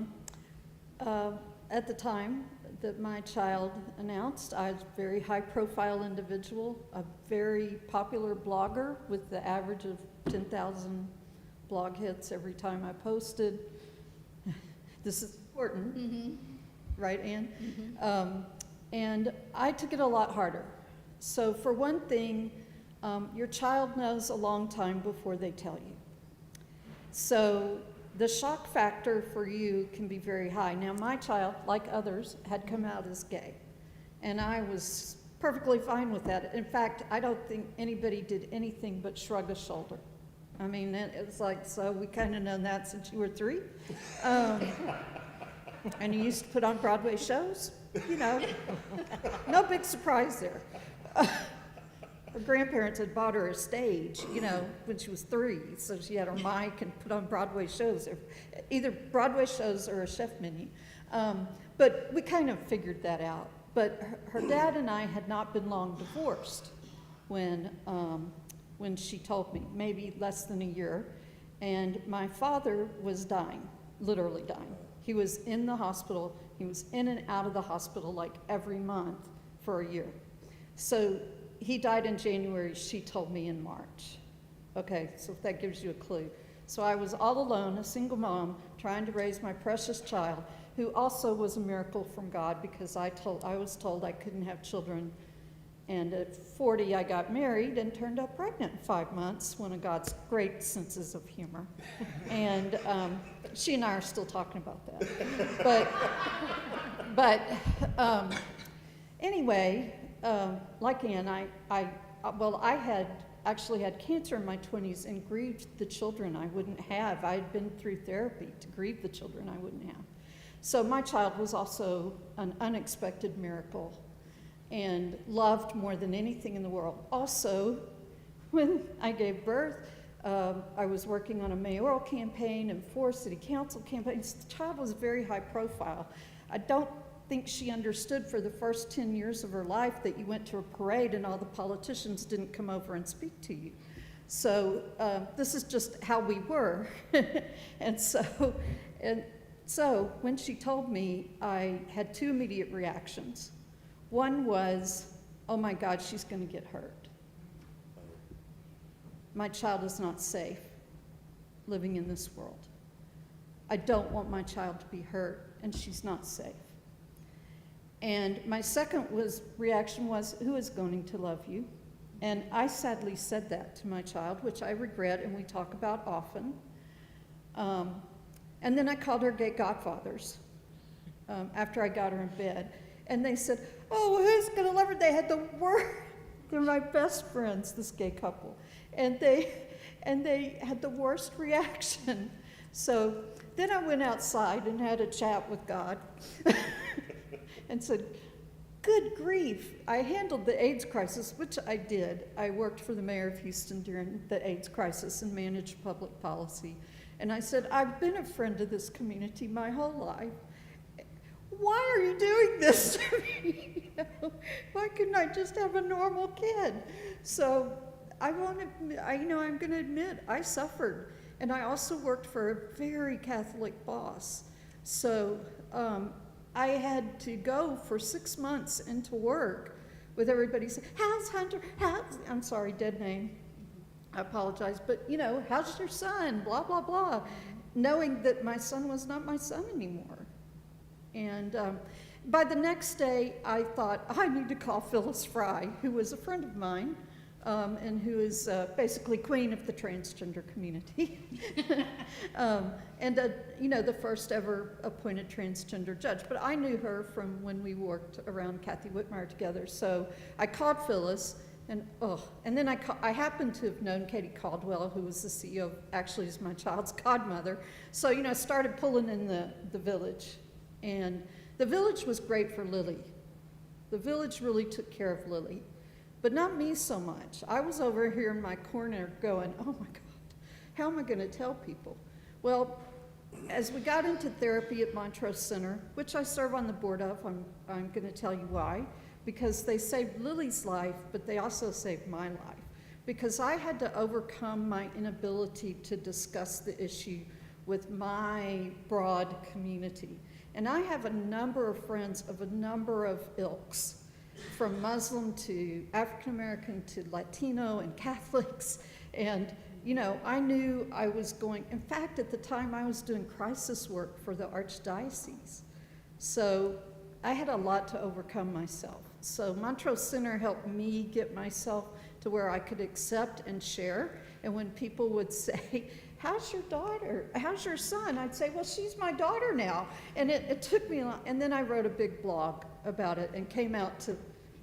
the time that my child announced, I was a very high-profile individual, a very popular blogger with the average of 10,000 blog hits every time I posted. This is important, right, Ann? And I took it a lot harder. So for one thing, your child knows a long time before they tell you. So the shock factor for you can be very high. Now, my child, like others, had come out as gay, and I was perfectly fine with that. In fact, I don't think anybody did anything but shrug a shoulder. I mean, it was like, so we kind of known that since you were 3. And you used to put on Broadway shows, you know, no big surprise there. Her grandparents had bought her a stage, you know, when she was 3, so she had her mic and put on Broadway shows, either Broadway shows or a chef menu. But we kind of figured that out. But her dad and I had not been long divorced when she told me, maybe less than a year, and my father was dying, literally dying. He was in the hospital. He was in and out of the hospital like every month for a year. So he died in January, she told me in March. Okay, so if that gives you a clue. So I was all alone, a single mom, trying to raise my precious child, who also was a miracle from God because I was told I couldn't have children. And at 40, I got married and turned up pregnant in 5 months, one of God's great senses of humor. And she and I are still talking about that. But anyway, like Ann, I had actually had cancer in my 20s and grieved the children I wouldn't have. I had been through therapy to grieve the children I wouldn't have. So my child was also an unexpected miracle and loved more than anything in the world. Also, when I gave birth, I was working on a mayoral campaign and 4 city council campaigns. The child was very high profile. I don't think she understood for the first 10 years of her life that you went to a parade and all the politicians didn't come over and speak to you. So this is just how we were. and so when she told me, I had 2 immediate reactions. One was, oh my God, she's going to get hurt. My child is not safe living in this world. I don't want my child to be hurt, and she's not safe. And my second reaction was, who is going to love you? And I sadly said that to my child, which I regret and we talk about often. And then I called her gay godfathers after I got her in bed. And they said, oh, who's going to love her? They had the worst, they're my best friends, this gay couple. And they had the worst reaction. So then I went outside and had a chat with God and said, good grief, I handled the AIDS crisis, which I did. I worked for the mayor of Houston during the AIDS crisis and managed public policy. And I said, I've been a friend of this community my whole life. Why are you doing this to me? Why couldn't I just have a normal kid? So I'm going to admit I suffered. And I also worked for a very Catholic boss. So I had to go for 6 months into work with everybody saying, how's Hunter? I'm sorry, dead name. I apologize. But, how's your son? Blah, blah, blah. Knowing that my son was not my son anymore. And by the next day, I thought, I need to call Phyllis Fry, who was a friend of mine, and who is basically queen of the transgender community. The first ever appointed transgender judge. But I knew her from when we worked around Kathy Whitmire together. So I called Phyllis, and then I happened to have known Katie Caldwell, who was the CEO, actually is my child's godmother. So, I started pulling in the village. And the village was great for Lily. The village really took care of Lily. But not me so much. I was over here in my corner going, oh my God, how am I going to tell people? Well, as we got into therapy at Montrose Center, which I serve on the board of, I'm going to tell you why, because they saved Lily's life, but they also saved my life. Because I had to overcome my inability to discuss the issue with my broad community. And I have a number of friends of a number of ilks, from Muslim to African American to Latino and Catholics. And, I knew I was going, in fact, at the time I was doing crisis work for the Archdiocese. So I had a lot to overcome myself. So Montrose Center helped me get myself to where I could accept and share. And when people would say, how's your daughter? How's your son? I'd say, well, she's my daughter now. And it took me a lot. And then I wrote a big blog about it and came out to,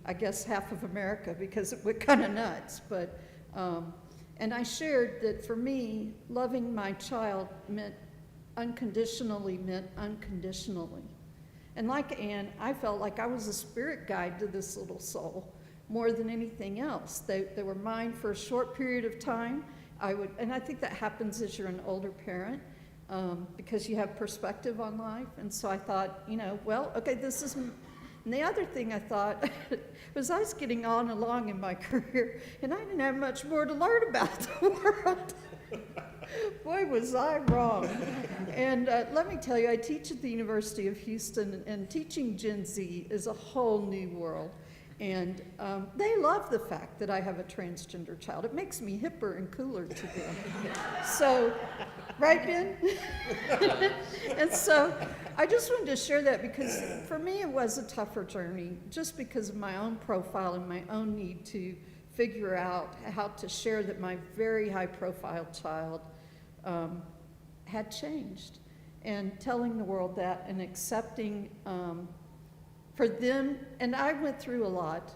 I guess, half of America because it went kind of nuts. But, and I shared that for me, loving my child meant unconditionally. And like Anne, I felt like I was a spirit guide to this little soul more than anything else. They were mine for a short period of time. And I think that happens as you're an older parent because you have perspective on life. And so I thought, well, okay, this is. And the other thing I thought was I was getting on along in my career, and I didn't have much more to learn about the world. Boy, was I wrong. And let me tell you, I teach at the University of Houston, and teaching Gen Z is a whole new world. And they love the fact that I have a transgender child. It makes me hipper and cooler to them. So, right, Ben? And so I just wanted to share that because for me it was a tougher journey just because of my own profile and my own need to figure out how to share that my very high profile child had changed. And telling the world that and accepting for them, and I went through a lot.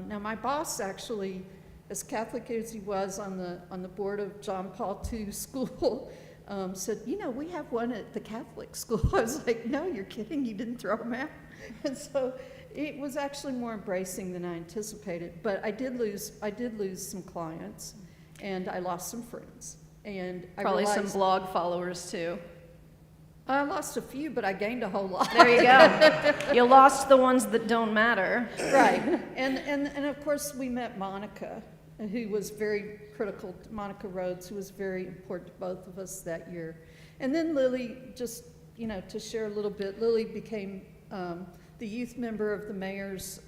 Now my boss actually, as Catholic as he was on the board of John Paul II school, said, we have one at the Catholic school. I was like, no, you're kidding, you didn't throw them out. And so it was actually more embracing than I anticipated. But I did lose some clients, and I lost some friends. And I Probably realized, some blog followers too. I lost a few, but I gained a whole lot. There you go. You lost the ones that don't matter. Right. And of course, we met Monica, who was very critical, Monica Rhodes, who was very important to both of us that year. And then Lily, just, to share a little bit, Lily became the youth member of the mayor's,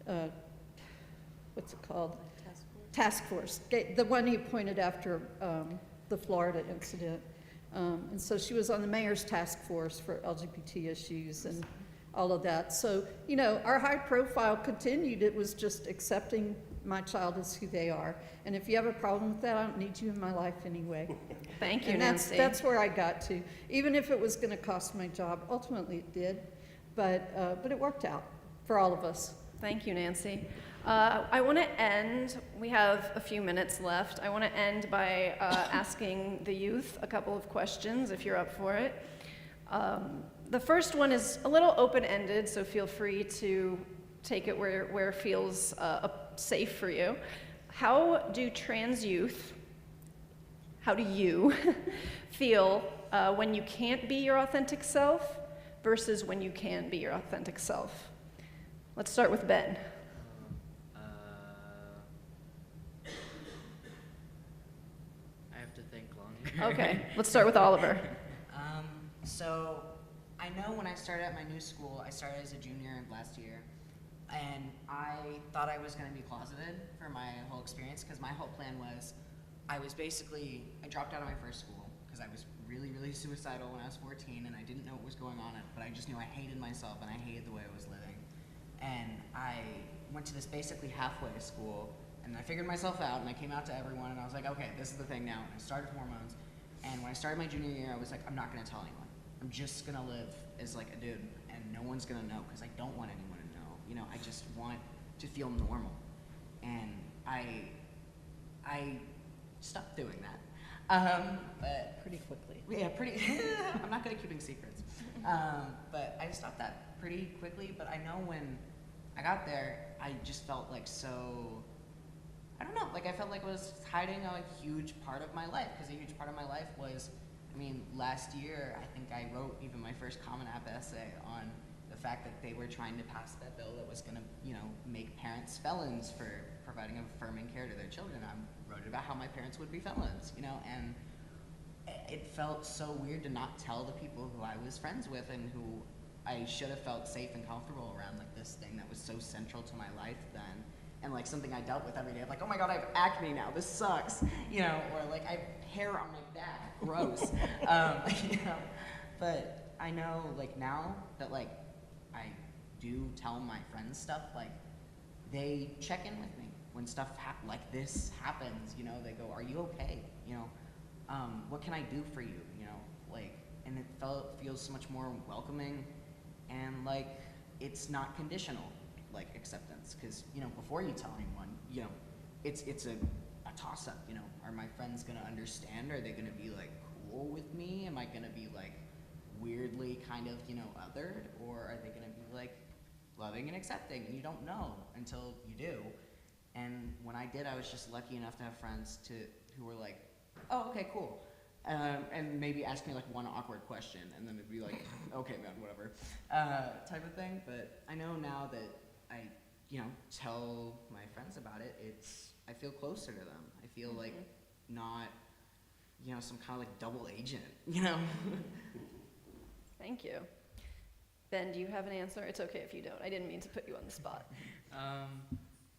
what's it called? Task force. The one he appointed after the Florida incident. And so she was on the mayor's task force for LGBT issues and all of that. So, our high profile continued. It was just accepting my child as who they are. And if you have a problem with that, I don't need you in my life anyway. Thank you, And Nancy. that's where I got to. Even if it was going to cost my job, ultimately it did. But it worked out for all of us. Thank you, Nancy. I want to end, we have a few minutes left. I want to end by asking the youth a couple of questions, if you're up for it. The first one is a little open-ended, so feel free to take it where it feels safe for you. How do trans youth, how do you feel when you can't be your authentic self versus when you can be your authentic self? Let's start with Ben. I have to think longer. Okay, let's start with Oliver. So I know when I started at my new school, I started as a junior last year, and I thought I was going to be closeted for my whole experience, because my whole plan was, I dropped out of my first school because I was really, really suicidal when I was 14, and I didn't know what was going on, but I just knew I hated myself and I hated the way I was living. And I went to this basically halfway school, and I figured myself out, and I came out to everyone, and I was like, okay, this is the thing now. And I started hormones, and when I started my junior year, I was like, I'm not going to tell anyone. I'm just going to live as like a dude, and no one's going to know, because I don't want anyone to know. I just want to feel normal. And I stopped doing that. But Pretty quickly. yeah, I'm not good at keeping secrets. But I stopped that pretty quickly, but I know when I got there, I just felt like I don't know, like I felt like I was hiding a huge part of my life, because a huge part of my life was, last year, I think I wrote even my first Common App essay on the fact that they were trying to pass that bill that was going to, make parents felons for providing affirming care to their children. I wrote about how my parents would be felons, and it felt so weird to not tell the people who I was friends with and who I should have felt safe and comfortable around, like this thing that was so central to my life then, and like something I dealt with every day. Like, oh my God, I have acne now. This sucks, or like I have hair on my back. Gross. But I know, like now that like I do tell my friends stuff, like they check in with me when stuff like this happens. They go, "Are you okay? What can I do for you?" And it feels so much more welcoming, and like it's not conditional, like acceptance, because before you tell anyone, it's a toss up. Are my friends gonna understand? Are they gonna be like cool with me? Am I gonna be like weirdly kind of othered, or are they gonna be like loving and accepting? And you don't know until you do. And when I did, I was just lucky enough to have friends who were like, oh, okay, cool. And maybe ask me like one awkward question, and then it'd be like, okay, man, whatever, type of thing. But I know now that I, tell my friends about it, I feel closer to them. I feel like not, some kind of like double agent, Thank you. Ben, do you have an answer? It's okay if you don't. I didn't mean to put you on the spot.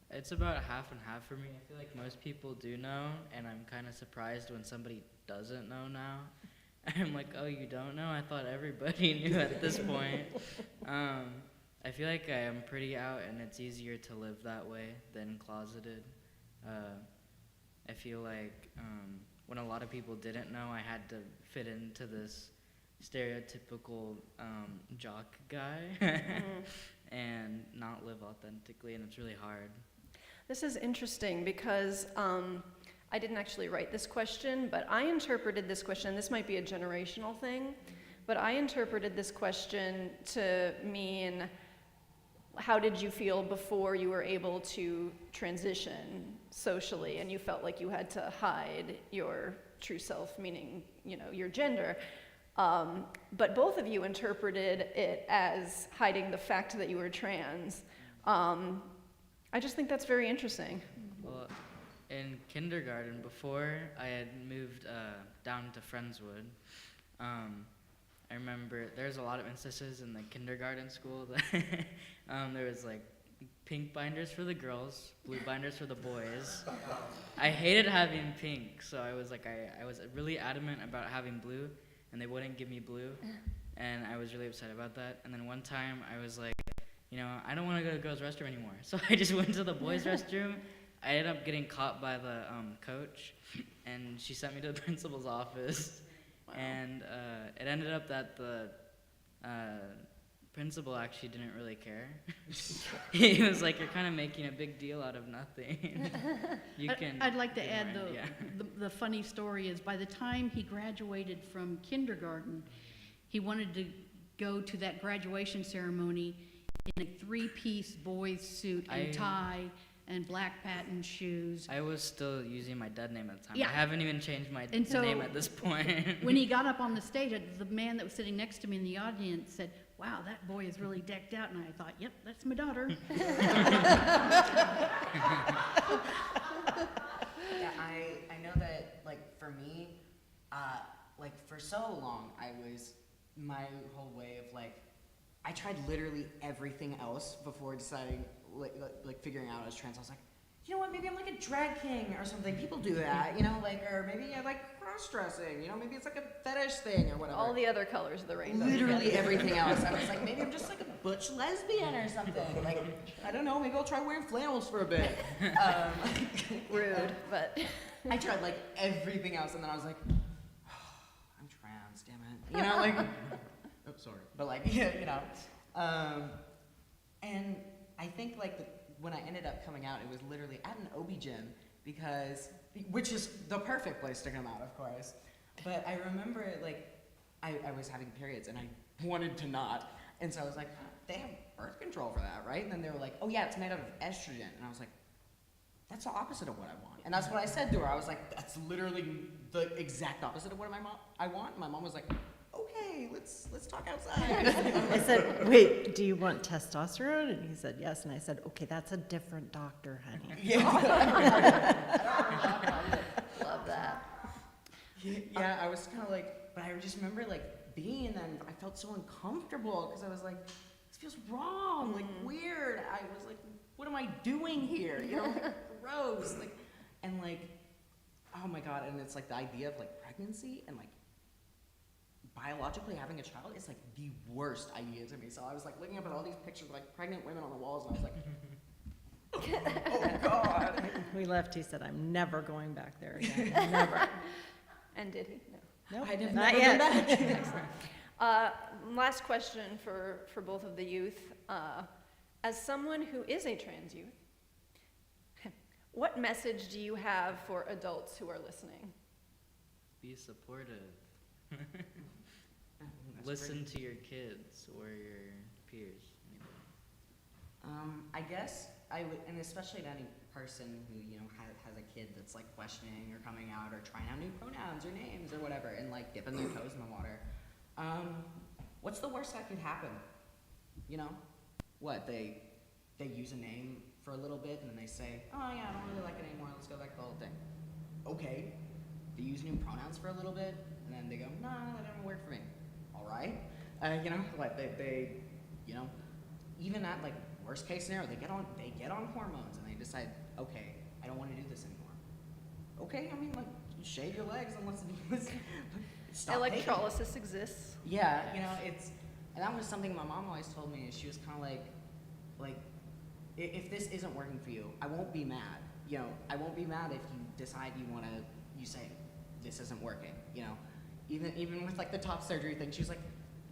It's about half and half for me. I feel like most people do know, and I'm kind of surprised when somebody doesn't know now. I'm like, oh, you don't know? I thought everybody knew at this point. I feel like I am pretty out, and it's easier to live that way than closeted. I feel like when a lot of people didn't know, I had to fit into this stereotypical jock guy and not live authentically, and it's really hard. This is interesting because I didn't actually write this question, but I interpreted this question, this might be a generational thing, but I interpreted this question to mean, how did you feel before you were able to transition socially and you felt like you had to hide your true self, meaning, you know, your gender? But both of you interpreted it as hiding the fact that you were trans. I just think that's very interesting. Well, in kindergarten, before I had moved down to Friendswood, I remember there's a lot of instances in the kindergarten school that there was like pink binders for the girls, blue binders for the boys. I hated having pink, so I was really adamant about having blue, and they wouldn't give me blue, and I was really upset about that. And then one time I was like, you know, I don't want to go to the girls' restroom anymore, so I just went to the boys' restroom. I ended up getting caught by the coach, and she sent me to the principal's office. Wow. And it ended up that the principal actually didn't really care. He was like, "You're kind of making a big deal out of nothing." I'd like to add, the funny story is, by the time he graduated from kindergarten, he wanted to go to that graduation ceremony in a three-piece boys suit and tie and black patent shoes. I was still using my dead name at the time. Yeah. I haven't even changed my And so, name at this point. When he got up on the stage, the man that was sitting next to me in the audience said, "Wow, that boy is really decked out." And I thought, "Yep, that's my daughter." Yeah, I know that, like, for me, like, for so long, my whole way of, like, I tried literally everything else before deciding, like figuring out I was trans. I was like, you know what, maybe I'm like a drag king or something. People do that, you know, like, or maybe I like cross-dressing, you know, maybe it's like a fetish thing or whatever. All the other colors of the rainbow. Literally everything else. I was like, maybe I'm just like a butch lesbian or something. Like, I don't know, maybe I'll try wearing flannels for a bit. Rude, but. I tried like everything else, and then I was like, oh, I'm trans, damn it. You know, like, oh, sorry. But like, yeah, you know. And I think like when I ended up coming out, it was literally at an OB-GYN which is the perfect place to come out, of course. But I remember like, I was having periods and I wanted to not. And so I was like, they have birth control for that, right? And then they were like, oh yeah, it's made out of estrogen. And I was like, that's the opposite of what I want. And that's what I said to her. I was like, that's literally the exact opposite of what I want. My mom was like, okay, let's talk outside. I said, wait, do you want testosterone? And he said, yes. And I said, okay, that's a different doctor, honey. Yeah. Love that. Yeah, I was kind of like, but I just remember like being in that, and I felt so uncomfortable because I was like, this feels wrong, like weird. I was like, what am I doing here? You know, like, gross. Like, and like, oh my God. And it's like the idea of like pregnancy and like biologically having a child is like the worst idea to me. So I was like looking up at all these pictures of like pregnant women on the walls, and I was like, oh God. We left, he said, I'm never going back there again, never. And did he? No. Nope, I did not not yet. Excellent. Last question for both of the youth. As someone who is a trans youth, what message do you have for adults who are listening? Be supportive. Listen to your kids or your peers. I guess I would, and especially to any person who, you know, has a kid that's like questioning or coming out or trying out new pronouns or names or whatever, and like dipping their toes in the water. What's the worst that could happen? You know, what they use a name for a little bit and then they say, oh yeah, I don't really like it anymore. Let's go back to the old thing. Okay. They use new pronouns for a little bit and then they go, no, that didn't work for me. All right. You know, like they, you know, even at like worst case scenario, they get on hormones and they decide, okay, I don't want to do this anymore. Okay, I mean, like, shave your legs and let's stop Electrolysis exists. Yeah, you know, and that was something my mom always told me. She was kind of like, if this isn't working for you, I won't be mad. You know, I won't be mad if you decide you say, this isn't working, you know. Even with like the top surgery thing, she was like,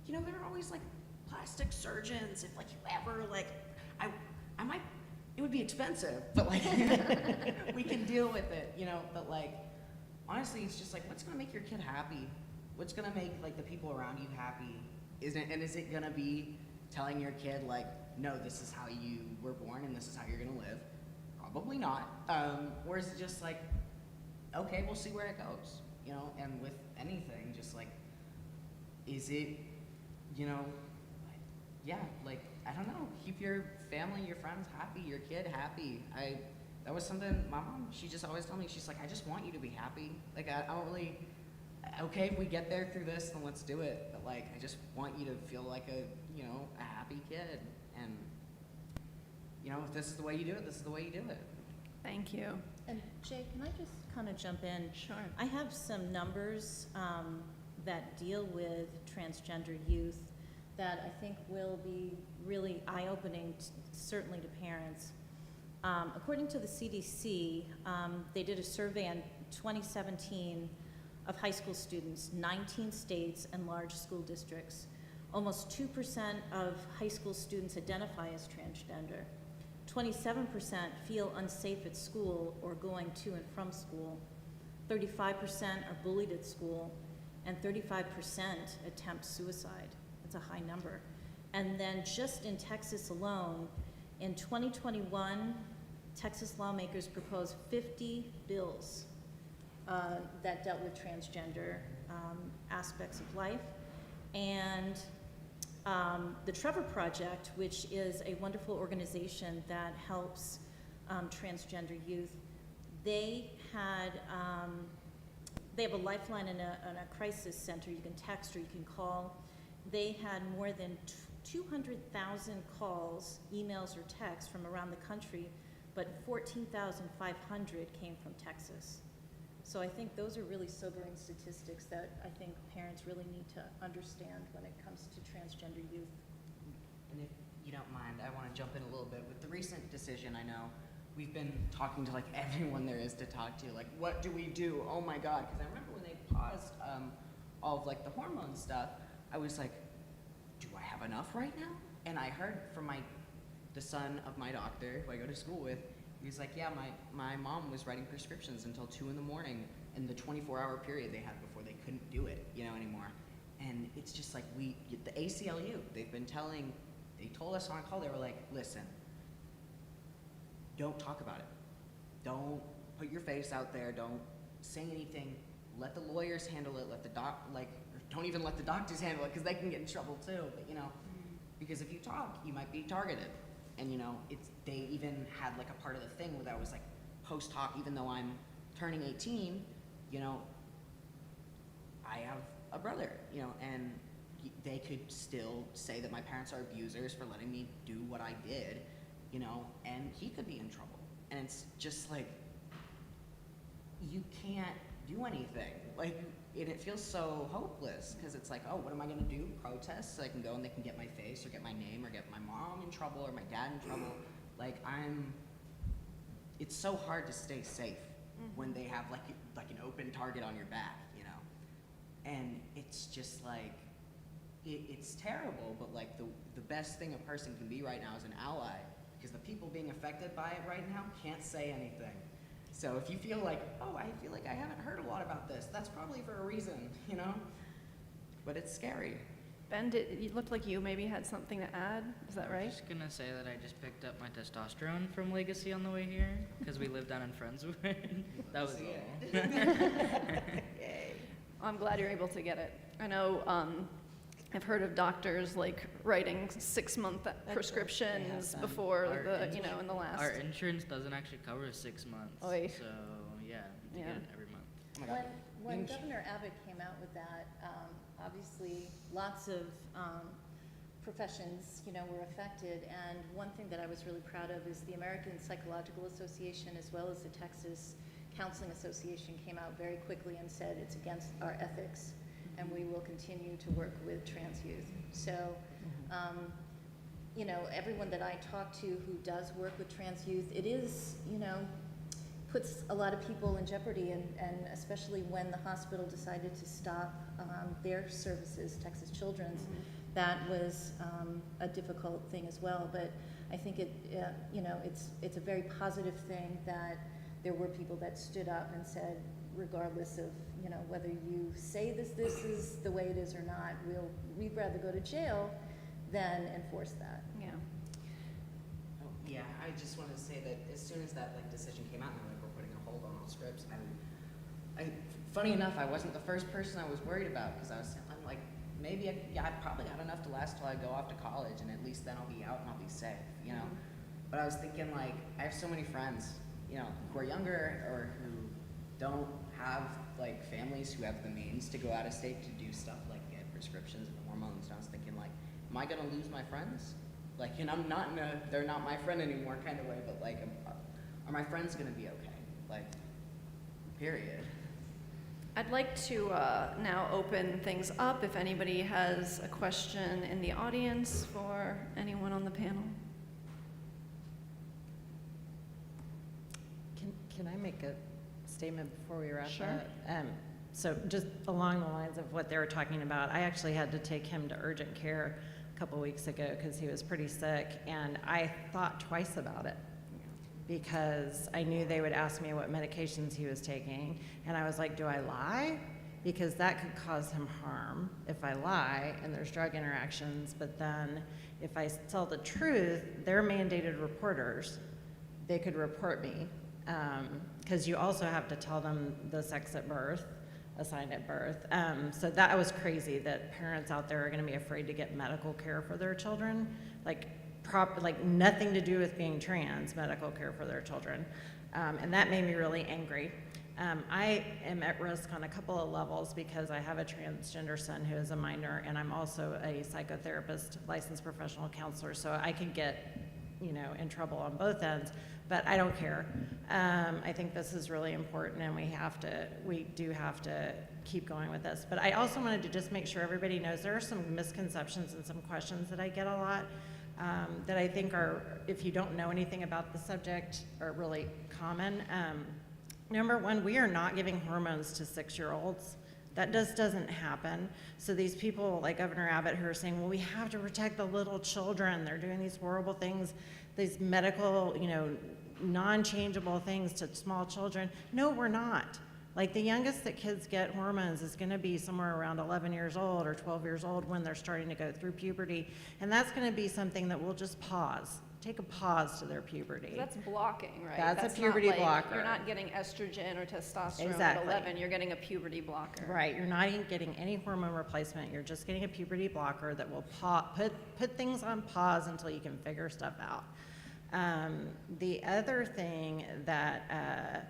you know, there are always like plastic surgeons. If like you ever like, I might it would be expensive, but like, we can deal with it, you know, but like, honestly, it's just like, what's gonna make your kid happy? What's gonna make like the people around you happy? Is it gonna be telling your kid like, no, this is how you were born and this is how you're gonna live? Probably not. Or is it just like, okay, we'll see where it goes, you know? And with anything, just like, is it, you know, yeah, like, I don't know, keep your family, your friends happy, your kid happy. That was something my mom, she just always told me, she's like, I just want you to be happy. Like, I don't really, okay, if we get there through this, then let's do it. But like, I just want you to feel like a, you know, a happy kid. And, you know, if this is the way you do it, this is the way you do it. Thank you. And Jay, can I just kind of jump in? Sure. I have some numbers that deal with transgender youth that I think will be really eye-opening, certainly to parents. According to the CDC, they did a survey in 2017 of high school students, 19 states and large school districts. Almost 2% of high school students identify as transgender. 27% feel unsafe at school or going to and from school. 35% are bullied at school, and 35% attempt suicide. It's a high number. And then just in Texas alone, in 2021, Texas lawmakers proposed 50 bills that dealt with transgender aspects of life. And the Trevor Project, which is a wonderful organization that helps transgender youth, they have a lifeline and a crisis center. You can text or you can call. They had more than 200,000 calls, emails, or texts from around the country, but 14,500 came from Texas. So I think those are really sobering statistics that I think parents really need to understand when it comes to transgender youth. And if you don't mind, I want to jump in a little bit. With the recent decision, I know we've been talking to like everyone there is to talk to. Like, what do we do? Oh my God. Because I remember when they paused all of like the hormone stuff, I was like, do I have enough right now? And I heard from the son of my doctor, who I go to school with, he was like, yeah, my mom was writing prescriptions until 2 in the morning in the 24-hour period they had before they couldn't do it, you know, anymore. And it's just like the ACLU, they told us on call, they were like, listen, don't talk about it. Don't put your face out there. Don't say anything. Let the lawyers handle it. Don't even let the doctors handle it because they can get in trouble too. But you know, because if you talk, you might be targeted. And you know, they even had like a part of the thing where that was like post hoc. Even though I'm turning 18, you know, I have a brother. You know, and they could still say that my parents are abusers for letting me do what I did. You know, and he could be in trouble. And it's just like, you can't do anything. Like, it feels so hopeless because it's like, oh, what am I gonna do? Protest so I can go and they can get my face or get my name or get my mom in trouble or my dad in trouble. Like, it's so hard to stay safe when they have like an open target on your back, you know? And it's just like, it's terrible, but like the best thing a person can be right now is an ally. Because the people being affected by it right now can't say anything. So if you feel like, oh, I feel like I haven't heard a lot about this, that's probably for a reason, you know? But it's scary. Ben, it looked like you maybe had something to add. Is that right? I'm just gonna say that I just picked up my testosterone from Legacy on the way here because we live down in Friendswood. That was all. Yay. I'm glad you're able to get it. I know I've heard of doctors like writing 6-month prescriptions before in the last. Our insurance doesn't actually cover 6 months. Oy. So yeah, you get it every month. Oh my God. When Governor Abbott came out with that, obviously lots of professions, were affected. And one thing that I was really proud of is the American Psychological Association, as well as the Texas Counseling Association, came out very quickly and said it's against our ethics, and we will continue to work with trans youth. So, everyone that I talk to who does work with trans youth, it is, puts a lot of people in jeopardy, and especially when the hospital decided to stop their services, Texas Children's, that was a difficult thing as well. But I think it's a very positive thing that there were people that stood up and said, regardless of, whether you say this is the way it is or not, we'd rather go to jail than enforce that. Yeah. Oh, yeah, I just wanted to say that as soon as that decision came out, and we're putting a hold on all scripts, funny enough, I wasn't the first person I was worried about, because I'm like, maybe I've probably got enough to last till I go off to college, and at least then I'll be out and I'll be safe, But I was thinking, like, I have so many friends, who are younger or who don't have like families who have the means to go out of state to do stuff like get prescriptions and hormones. And I was thinking, like, am I gonna lose my friends? Like, I'm not in a they're not my friend anymore kind of way, but like, are my friends gonna be okay? Like, period. I'd like to now open things up if anybody has a question in the audience for anyone on the panel. Can I make a statement before we wrap Sure. up? So just along the lines of what they were talking about, I actually had to take him to urgent care a couple weeks ago because he was pretty sick, and I thought twice about it because I knew they would ask me what medications he was taking, and I was like, do I lie? Because that could cause him harm if I lie and there's drug interactions, but then if I tell the truth, they're mandated reporters. They could report me. Because you also have to tell them the sex at birth, assigned at birth. So that was crazy that parents out there are going to be afraid to get medical care for their children, like nothing to do with being trans, medical care for their children. And that made me really angry. I am at risk on a couple of levels because I have a transgender son who is a minor, and I'm also a psychotherapist, licensed professional counselor, so I could get in trouble on both ends, but I don't care. I think this is really important, and we do have to keep going with this. But I also wanted to just make sure everybody knows there are some misconceptions and some questions that I get a lot that I think are, if you don't know anything about the subject, are really common. Number one, we are not giving hormones to 6-year-olds. That just doesn't happen. So these people like Governor Abbott who are saying, well, we have to protect the little children. They're doing these horrible things, these medical, non-changeable things to small children. No, we're not. Like, the youngest that kids get hormones is gonna be somewhere around 11 years old or 12 years old when they're starting to go through puberty. And that's gonna be something that we'll just take a pause to their puberty. That's blocking, right? That's a puberty not like, blocker. You're not getting estrogen or testosterone Exactly. at 11. You're getting a puberty blocker. Right, you're not even getting any hormone replacement. You're just getting a puberty blocker that will put things on pause until you can figure stuff out. The other thing that,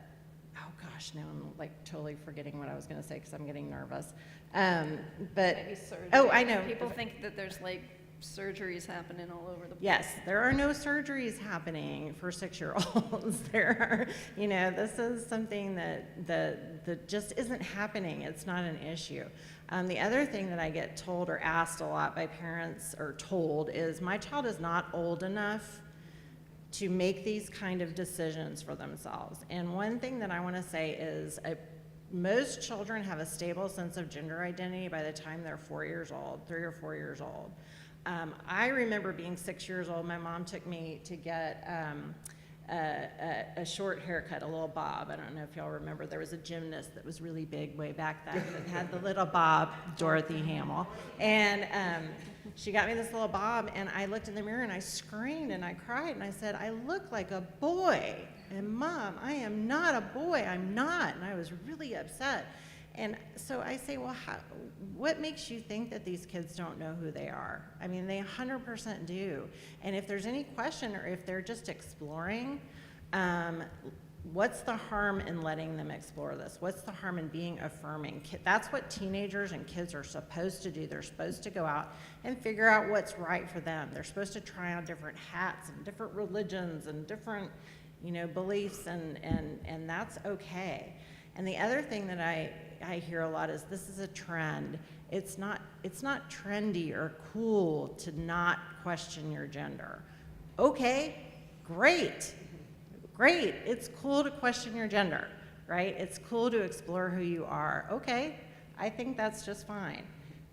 oh gosh, now I'm like totally forgetting what I was gonna say because I'm getting nervous. But Maybe surgery. Oh, I know. People think that there's like surgeries happening all over the place. Yes, there are no surgeries happening for 6-year-olds. There are, this is something that just isn't happening. It's not an issue. The other thing that I get told or asked a lot by parents or told is my child is not old enough to make these kind of decisions for themselves. And one thing that I want to say is most children have a stable sense of gender identity by the time they're 4 years old, 3 or 4 years old. I remember being 6 years old, my mom took me to get a short haircut, a little bob. I don't know if y'all remember, there was a gymnast that was really big way back then that had the little bob, Dorothy Hamill. And she got me this little bob, and I looked in the mirror and I screamed and I cried and I said, I look like a boy. And Mom, I am not a boy, I'm not. And I was really upset. And so I say, well, what makes you think that these kids don't know who they are? I mean, they 100% do. And if there's any question or if they're just exploring, what's the harm in letting them explore this? What's the harm in being affirming? That's what teenagers and kids are supposed to do. They're supposed to go out and figure out what's right for them. They're supposed to try on different hats and different religions and different, beliefs, and that's okay. And the other thing that I hear a lot is this is a trend. It's not trendy or cool to not question your gender. Okay, great. It's cool to question your gender, right? It's cool to explore who you are. Okay, I think that's just fine.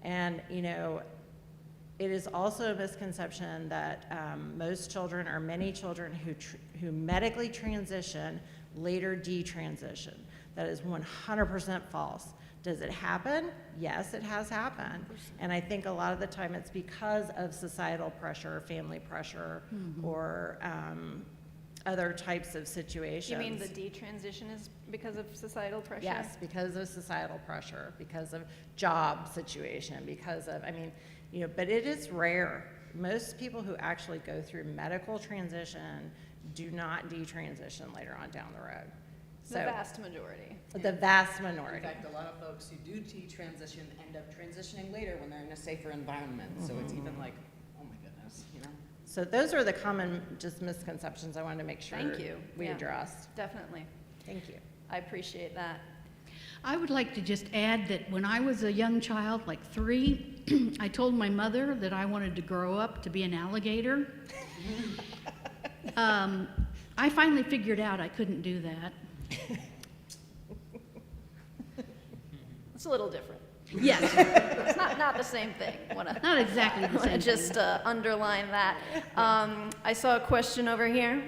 And It is also a misconception that most children or many children who medically transition later detransition. That is 100% false. Does it happen? Yes, it has happened. And I think a lot of the time it's because of societal pressure, family pressure, or other types of situations. You mean the detransition is because of societal pressure? Yes, because of societal pressure, because of job situation, because of, I mean, you know, but it is rare. Most people who actually go through medical transition do not detransition later on down the road. The vast majority. The vast In minority. fact, a lot of folks who do transition end up transitioning later when they're in a safer environment. So it's even like, oh my goodness, you know? So those are the common just misconceptions I wanted to make sure Thank you. we Yeah. addressed. Definitely. Thank you. I appreciate that. I would like to just add that when I was a young child, like 3, I told my mother that I wanted to grow up to be an alligator. I finally figured out I couldn't do that. It's a little different. Yes, It's not the same thing. not exactly the same thing. Just underline that. I saw a question over here.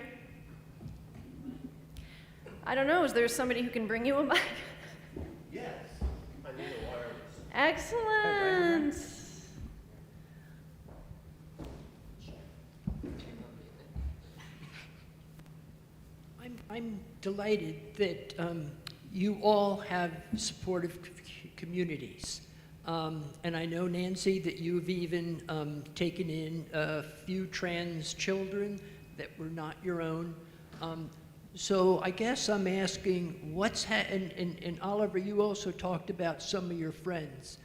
I don't know, is there somebody who can bring you a mic? Yes, I need a wireless. Excellent. I'm delighted that you all have supportive communities. And I know, Nancy, that you've even taken in a few trans children that were not your own. So I guess I'm asking, and Oliver, you also talked about some of your friends.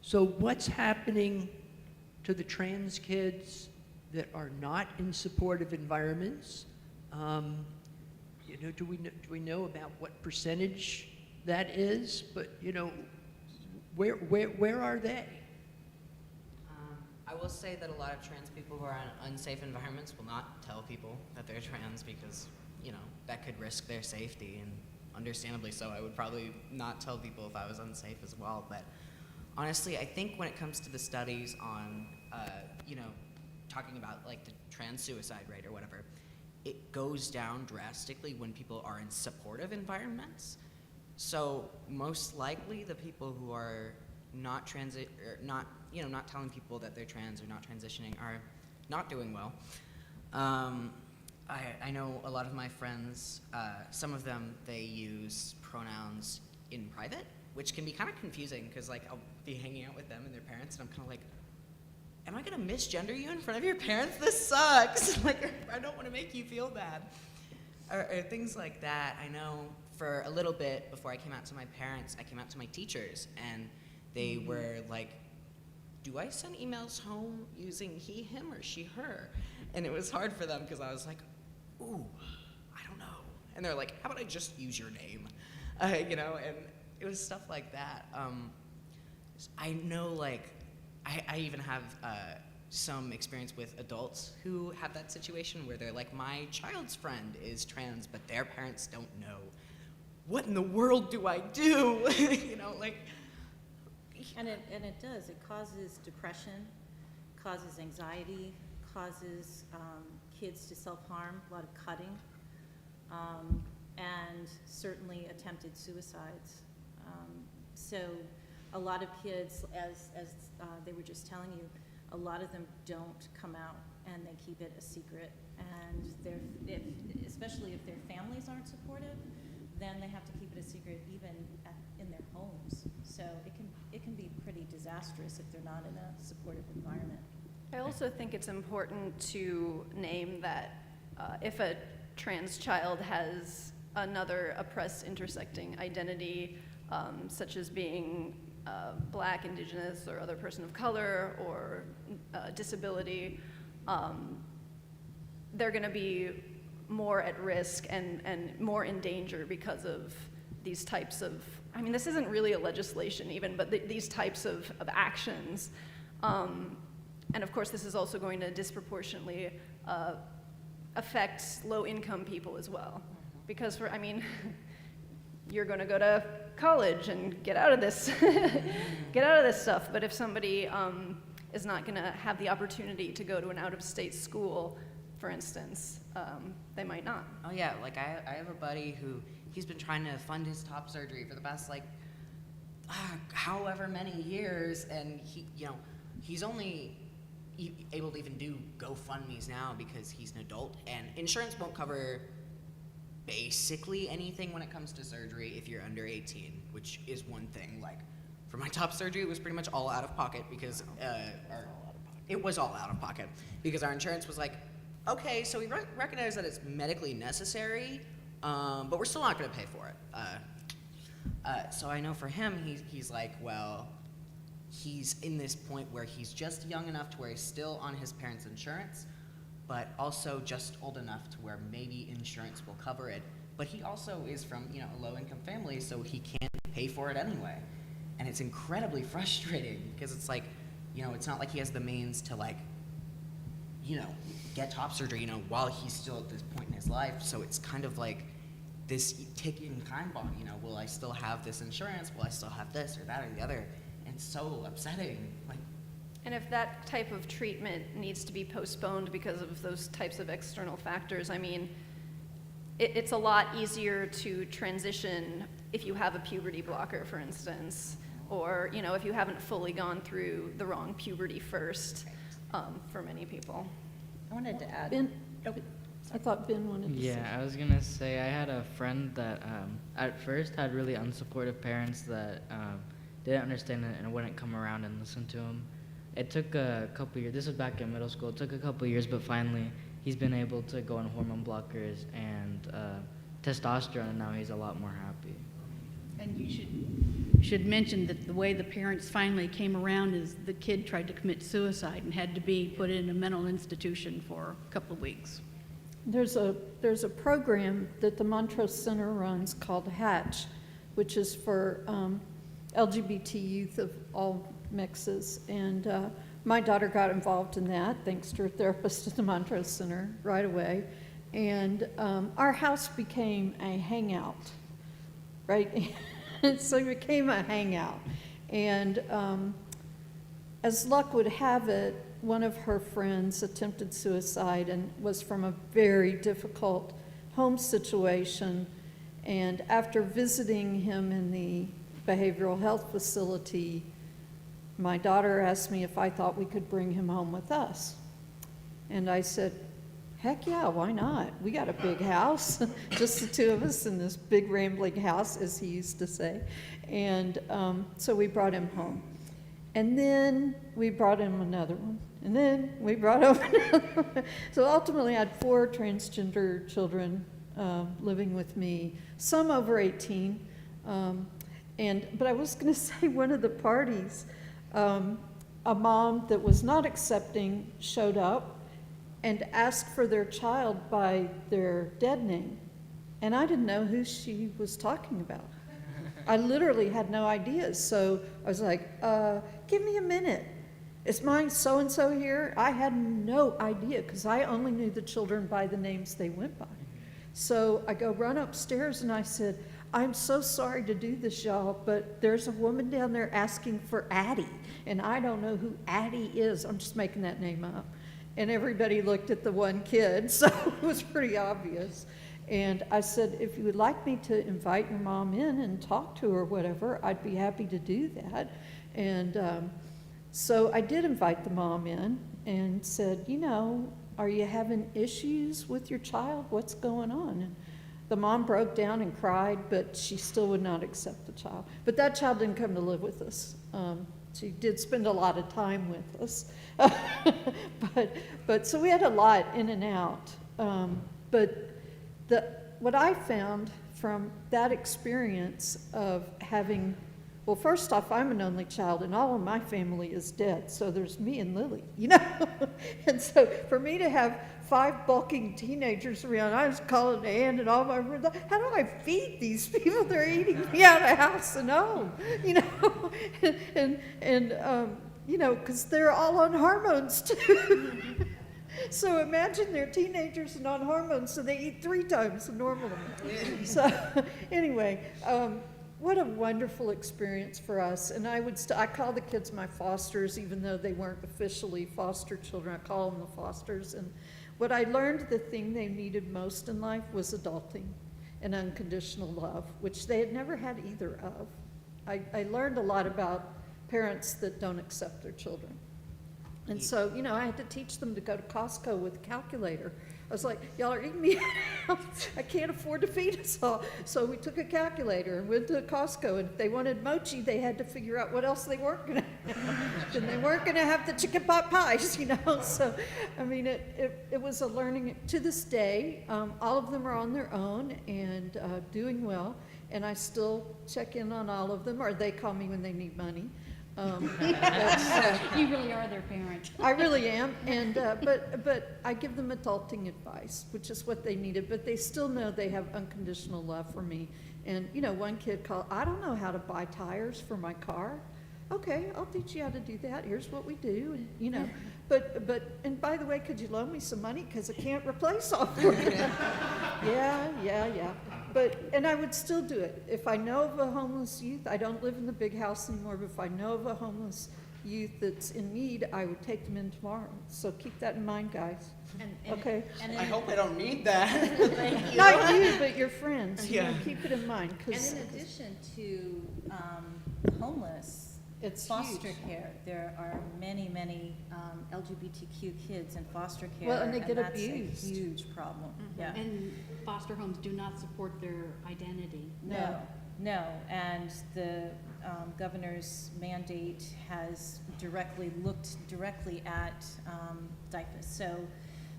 So what's happening to the trans kids that are not in supportive environments? You know, do we know about what percentage that is? But you know, where are they? I will say that a lot of trans people who are in unsafe environments will not tell people that they're trans because, you know, that could risk their safety, and understandably so. I would probably not tell people if I was unsafe as well. But honestly, I think when it comes to the studies on, you know, talking about like the trans suicide rate or whatever, it goes down drastically when people are in supportive environments. So most likely the people who are not not telling people that they're trans or not transitioning are not doing well. I know a lot of my friends, some of them, they use pronouns in private, which can be kind of confusing because like I'll be hanging out with them and their parents and I'm kind of like, am I gonna misgender you in front of your parents? This sucks. Like, I don't wanna make you feel bad. Or things like that. I know for a little bit before I came out to my parents, I came out to my teachers and they were like, do I send emails home using he, him, or she, her? And it was hard for them because I was like, ooh, I don't know. And they're like, how about I just use your name? You know, and it was stuff like that. I know, like, I even have some experience with adults who have that situation where they're like, my child's friend is trans, but their parents don't know. What in the world do I do? You know, like. And it does. It causes depression, causes anxiety, causes kids to self-harm, a lot of cutting, and certainly attempted suicides. So a lot of kids, as they were just telling you, a lot of them don't come out and they keep it a secret. And especially if their families aren't supportive, then they have to keep it a secret even in their homes. So it can be pretty disastrous if they're not in a supportive environment. I also think it's important to name that if a trans child has another oppressed intersecting identity, such as being Black, Indigenous, or other person of color, or disability, they're going to be more at risk and more in danger because of these types of, I mean, this isn't really a legislation even, but these types of actions. And of course, this is also going to disproportionately affect low-income people as well. Because I mean, you're going to go to college and get out of this, get out of this stuff. But if somebody is not going to have the opportunity to go to an out-of-state school, for instance, they might not. Oh yeah, like I have a buddy who, he's been trying to fund his top surgery for the past like however many years, and he's only able to even do GoFundMe's now because he's an adult, and insurance won't cover basically anything when it comes to surgery if you're under 18, which is one thing. Like for my top surgery, it was pretty much all out of pocket because it was all out of pocket because our insurance was like, okay, so we recognize that it's medically necessary, but we're still not going to pay for it. So I know for him, he's like, well, he's in this point where he's just young enough to where he's still on his parents' insurance, but also just old enough to where maybe insurance will cover it. But he also is from, a low-income family, so he can't pay for it anyway. And it's incredibly frustrating because it's like, it's not like he has the means to like, get top surgery, while he's still at this point in his life. So it's kind of like this ticking time bomb, will I still have this insurance? Will I still have this or that or the other? And it's so upsetting. Like, And if that type of treatment needs to be postponed because of those types of external factors, I mean, it's a lot easier to transition if you have a puberty blocker, for instance, or, if you haven't fully gone through the wrong puberty first, for many people. I wanted to add. Ben, I thought Ben wanted to say. Yeah, I was gonna say I had a friend that at first had really unsupportive parents that didn't understand it and wouldn't come around and listen to him. It took a couple years. This was back in middle school. It took a couple years, but finally he's been able to go on hormone blockers and testosterone, and now he's a lot more happy. And you should mention that the way the parents finally came around is the kid tried to commit suicide and had to be put in a mental institution for a couple of weeks. There's a program that the Montrose Center runs called Hatch, which is for LGBT youth of all mixes. And my daughter got involved in that, thanks to her therapist at the Montrose Center right away. And our house became a hangout, right? So it became a hangout. And as luck would have it, one of her friends attempted suicide and was from a very difficult home situation. And after visiting him in the behavioral health facility, my daughter asked me if I thought we could bring him home with us. And I said, heck yeah, why not? We got a big house, just the two of us in this big rambling house, as he used to say. And so we brought him home. And then we brought him another one. And then we brought home another one. So ultimately I had 4 transgender children living with me, some over 18. But I was going to say, one of the parties, a mom that was not accepting showed up and asked for their child by their dead name. And I didn't know who she was talking about. I literally had no idea. So I was like, give me a minute. Is mine so-and-so here? I had no idea because I only knew the children by the names they went by. So I go run upstairs and I said, I'm so sorry to do this, y'all, but there's a woman down there asking for Addie, and I don't know who Addie is. I'm just making that name up. And everybody looked at the one kid, so it was pretty obvious. And I said, if you would like me to invite your mom in and talk to her or whatever, I'd be happy to do that. And so I did invite the mom in and said, are you having issues with your child? What's going on? And the mom broke down and cried, but she still would not accept the child. But that child didn't come to live with us. She did spend a lot of time with us. But so we had a lot in and out. But what I found from that experience of having, well, first off, I'm an only child, and all of my family is dead, so there's me and Lily, And so for me to have 5 bulking teenagers around, I was calling Ann and all my friends, how do I feed these people? They're eating me out of house and home, because they're all on hormones too. So imagine they're teenagers and on hormones, so they eat 3 times the normal amount. So anyway, what a wonderful experience for us. And I call the kids my fosters, even though they weren't officially foster children. I call them the fosters. And what I learned, the thing they needed most in life was adulting and unconditional love, which they had never had either of. I learned a lot about parents that don't accept their children. And so, you know, I had to teach them to go to Costco with a calculator. I was like, y'all are eating me out. I can't afford to feed us all. So we took a calculator and went to Costco, and if they wanted mochi, they had to figure out what else they weren't going to have. And they weren't going to have the chicken pot pies, you know. So, I mean, it was a learning. To this day, all of them are on their own and doing well. And I still check in on all of them, or they call me when they need money. You really are their parent. I really am, and but I give them adulting advice, which is what they needed. But they still know they have unconditional love for me. And you know, one kid called, I don't know how to buy tires for my car. Okay, I'll teach you how to do that. Here's what we do, and you know. But and by the way, could you loan me some money because I can't replace all of you? Yeah. And I would still do it. If I know of a homeless youth, I don't live in the big house anymore, but if I know of a homeless youth that's in need, I would take them in tomorrow. So keep that in mind, guys. Okay? I hope I don't need that. Not you, but your friends. You Yeah. know, keep it in mind. And 'Cause in addition to homeless, it's foster huge. care, there are many, many LGBTQ kids in foster care. Well, and they get that's abused. a huge problem. Yeah. And foster homes do not support their identity. No, and the governor's mandate has looked directly at DIFUS. So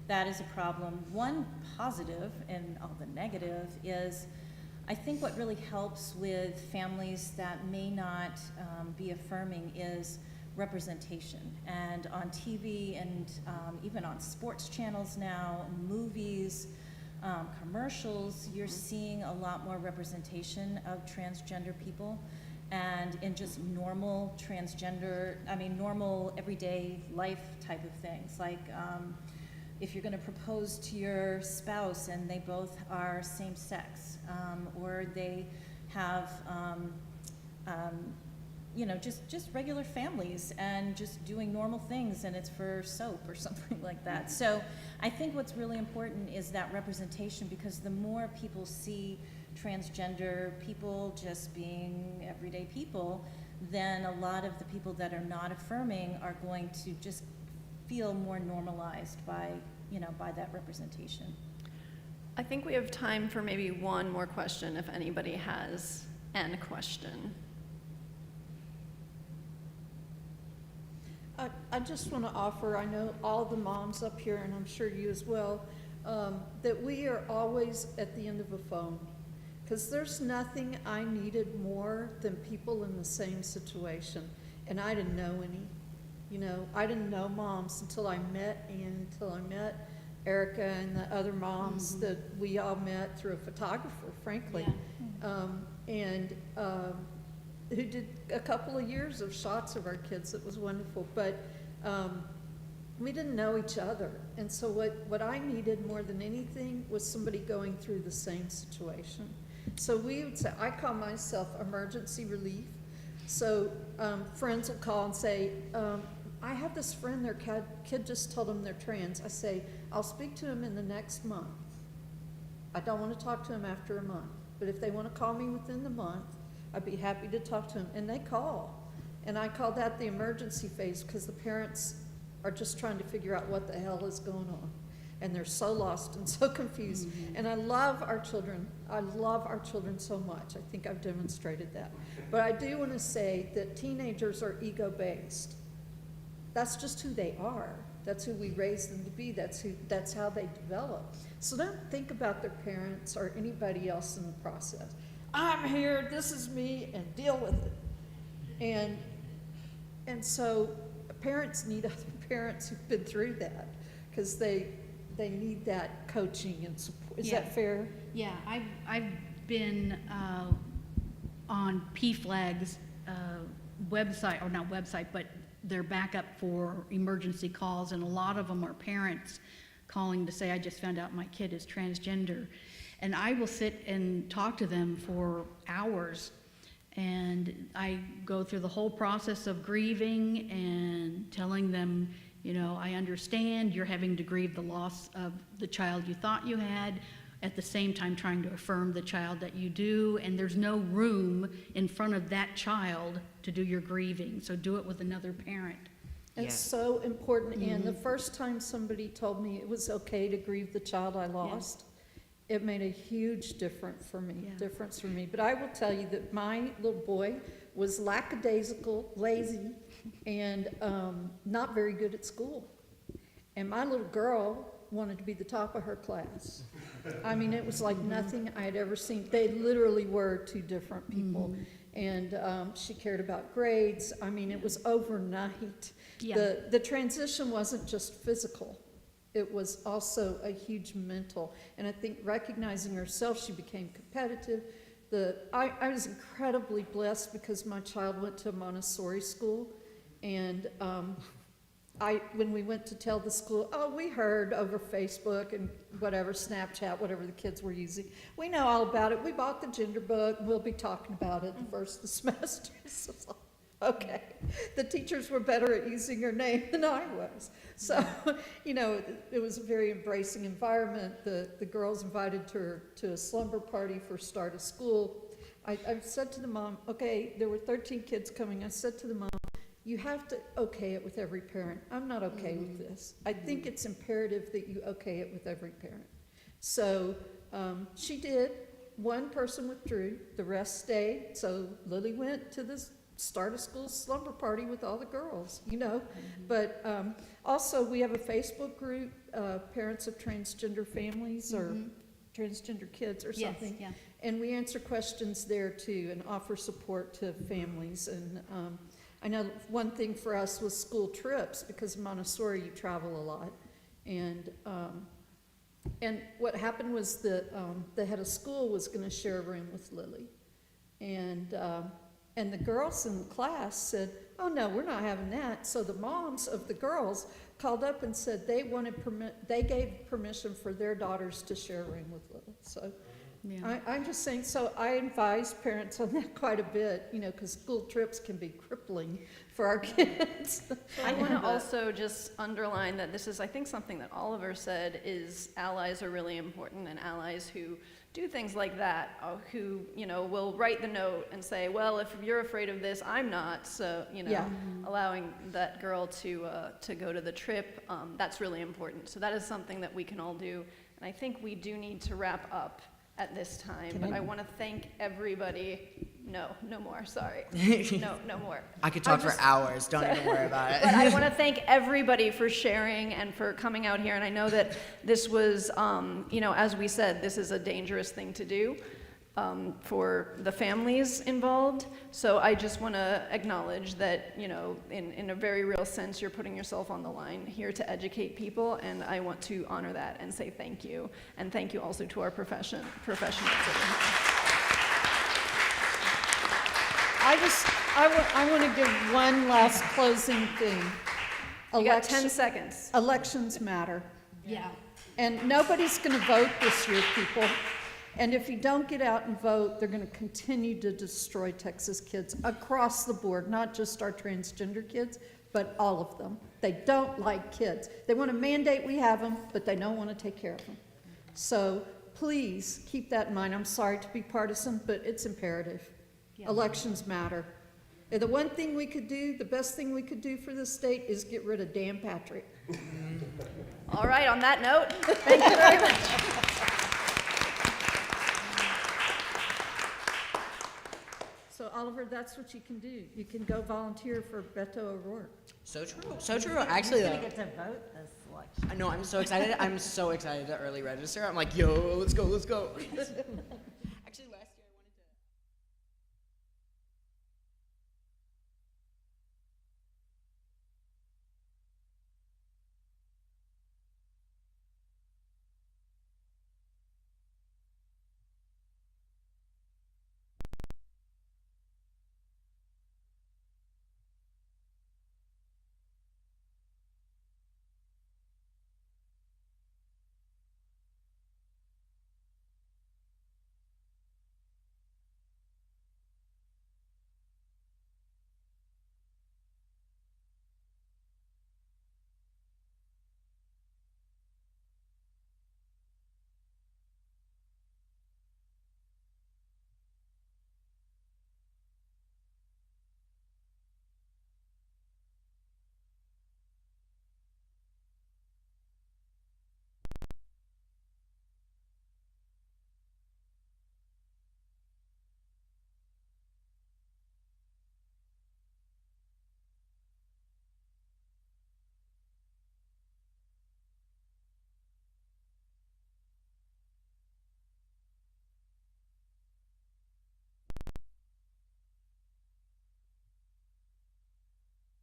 that is a problem. One positive, and all the negative, is I think what really helps with families that may not be affirming is representation. And on TV and even on sports channels now, movies, commercials, you're seeing a lot more representation of transgender people. And in just normal normal everyday life type of things. Like if you're gonna propose to your spouse and they both are same sex, or they have, just regular families and just doing normal things, and it's for soap or something like that. So I think what's really important is that representation, because the more people see transgender people just being everyday people, then a lot of the people that are not affirming are going to just feel more normalized by that representation. I think we have time for maybe one more question if anybody has a question. I just want to offer, I know all the moms up here, and I'm sure you as well, that we are always at the end of a phone. Because there's nothing I needed more than people in the same situation. And I didn't know any. You know, I didn't know moms until I met Ann, until I met Erica and the other moms that we all met through a photographer, frankly. Yeah. Who did a couple of years of shots of our kids. It was wonderful. But we didn't know each other. And so what I needed more than anything was somebody going through the same situation. So we would say, I call myself emergency relief. So friends will call and say, I have this friend, their kid just told them they're trans. I say, I'll speak to him in the next month. I don't want to talk to him after a month. But if they want to call me within the month, I'd be happy to talk to them. And they call. And I call that the emergency phase, because the parents are just trying to figure out what the hell is going on. And they're so lost and so confused. And I love our children. I love our children so much. I think I've demonstrated that. But I do want to say that teenagers are ego-based. That's just who they are. That's who we raise them to be. That's how they develop. So don't think about their parents or anybody else in the process. I'm here, this is me, and deal with it. And so parents need other parents who've been through that, because they need that coaching and support. Is that fair? Yeah, I've been on PFLAG's website, or not website, but their backup for emergency calls, and a lot of them are parents calling to say, I just found out my kid is transgender. And I will sit and talk to them for hours And I go through the whole process of grieving and telling them, you know, I understand you're having to grieve the loss of the child you thought you had, at the same time trying to affirm the child that you do, and there's no room in front of that child to do your grieving, so do it with another parent. It's so important, and the first time somebody told me it was okay to grieve the child I lost, it made a huge difference for me. But I will tell you that my little boy was lackadaisical, lazy, and not very good at school. And my little girl wanted to be the top of her class. I mean, it was like nothing I had ever seen. They literally were two different people. And she cared about grades. I mean, it was overnight. Yeah. The transition wasn't just physical. It was also a huge mental. And I think recognizing herself, she became competitive. I was incredibly blessed because my child went to a Montessori school. And when we went to tell the school, oh, we heard over Facebook and whatever, Snapchat, whatever the kids were using. We know all about it. We bought the gender book. We'll be talking about it the first of the semester. So it's like, okay. The teachers were better at using her name than I was. So, you know, it was a very embracing environment. The girls invited her to a slumber party for start of school. I said to the mom, okay, there were 13 kids coming. I said to the mom, you have to okay it with every parent. I'm not okay with this. I think it's imperative that you okay it with every parent. So she did. One person withdrew, the rest stayed. So Lily went to the start of school slumber party with all the girls, you know. But also we have a Facebook group, Parents of Transgender Families or Transgender Kids or something. Yes, And we answer questions there too and offer support to families. And I know one thing for us was school trips, because in Montessori you travel a lot. And what happened was that the head of school was going to share a room with Lily. And the girls in the class said, oh no, we're not having that. So the moms of the girls called up and said they gave permission for their daughters to share a room with Lily. So I'm just saying, so I advise parents on that quite a bit, you know, because school trips can be crippling for our kids. I want to also just underline that this is, I think, something that Oliver said is allies are really important, and allies who do things like that, who, you know, will write the note and say, well, if you're afraid of this, I'm not. So, you know, allowing that girl to go to the trip, that's really important. So that is something that we can all do. And I think we do need to wrap up at this time, but I want to thank everybody. No more, sorry. No more. I could talk for hours, don't even worry about it. But I want to thank everybody for sharing and for coming out here, and I know that this was, you know, as we said, this is a dangerous thing to do for the families involved, so I just want to acknowledge that, you know, in a very real sense, you're putting yourself on the line here to educate people, and I want to honor that and say thank you, and thank you also to our professionals. I want to give one last closing thing. You got 10 seconds. Elections matter. Yeah. And nobody's going to vote this year, people. And if you don't get out and vote, they're going to continue to destroy Texas kids across the board, not just our transgender kids, but all of them. They don't like kids. They want to mandate we have them, but they don't want to take care of them. So please keep that in mind. I'm sorry to be partisan, but it's imperative. Yeah. Elections matter. And the one thing we could do, the best thing we could do for this state is get rid of Dan Patrick. All right, on that note, thank you very much. So Oliver, that's what you can do. You can go volunteer for Beto O'Rourke. So true, so true. Actually, You're though, gonna get to vote this election. I know, I'm so excited. I'm so excited to early register. I'm like, yo, let's go.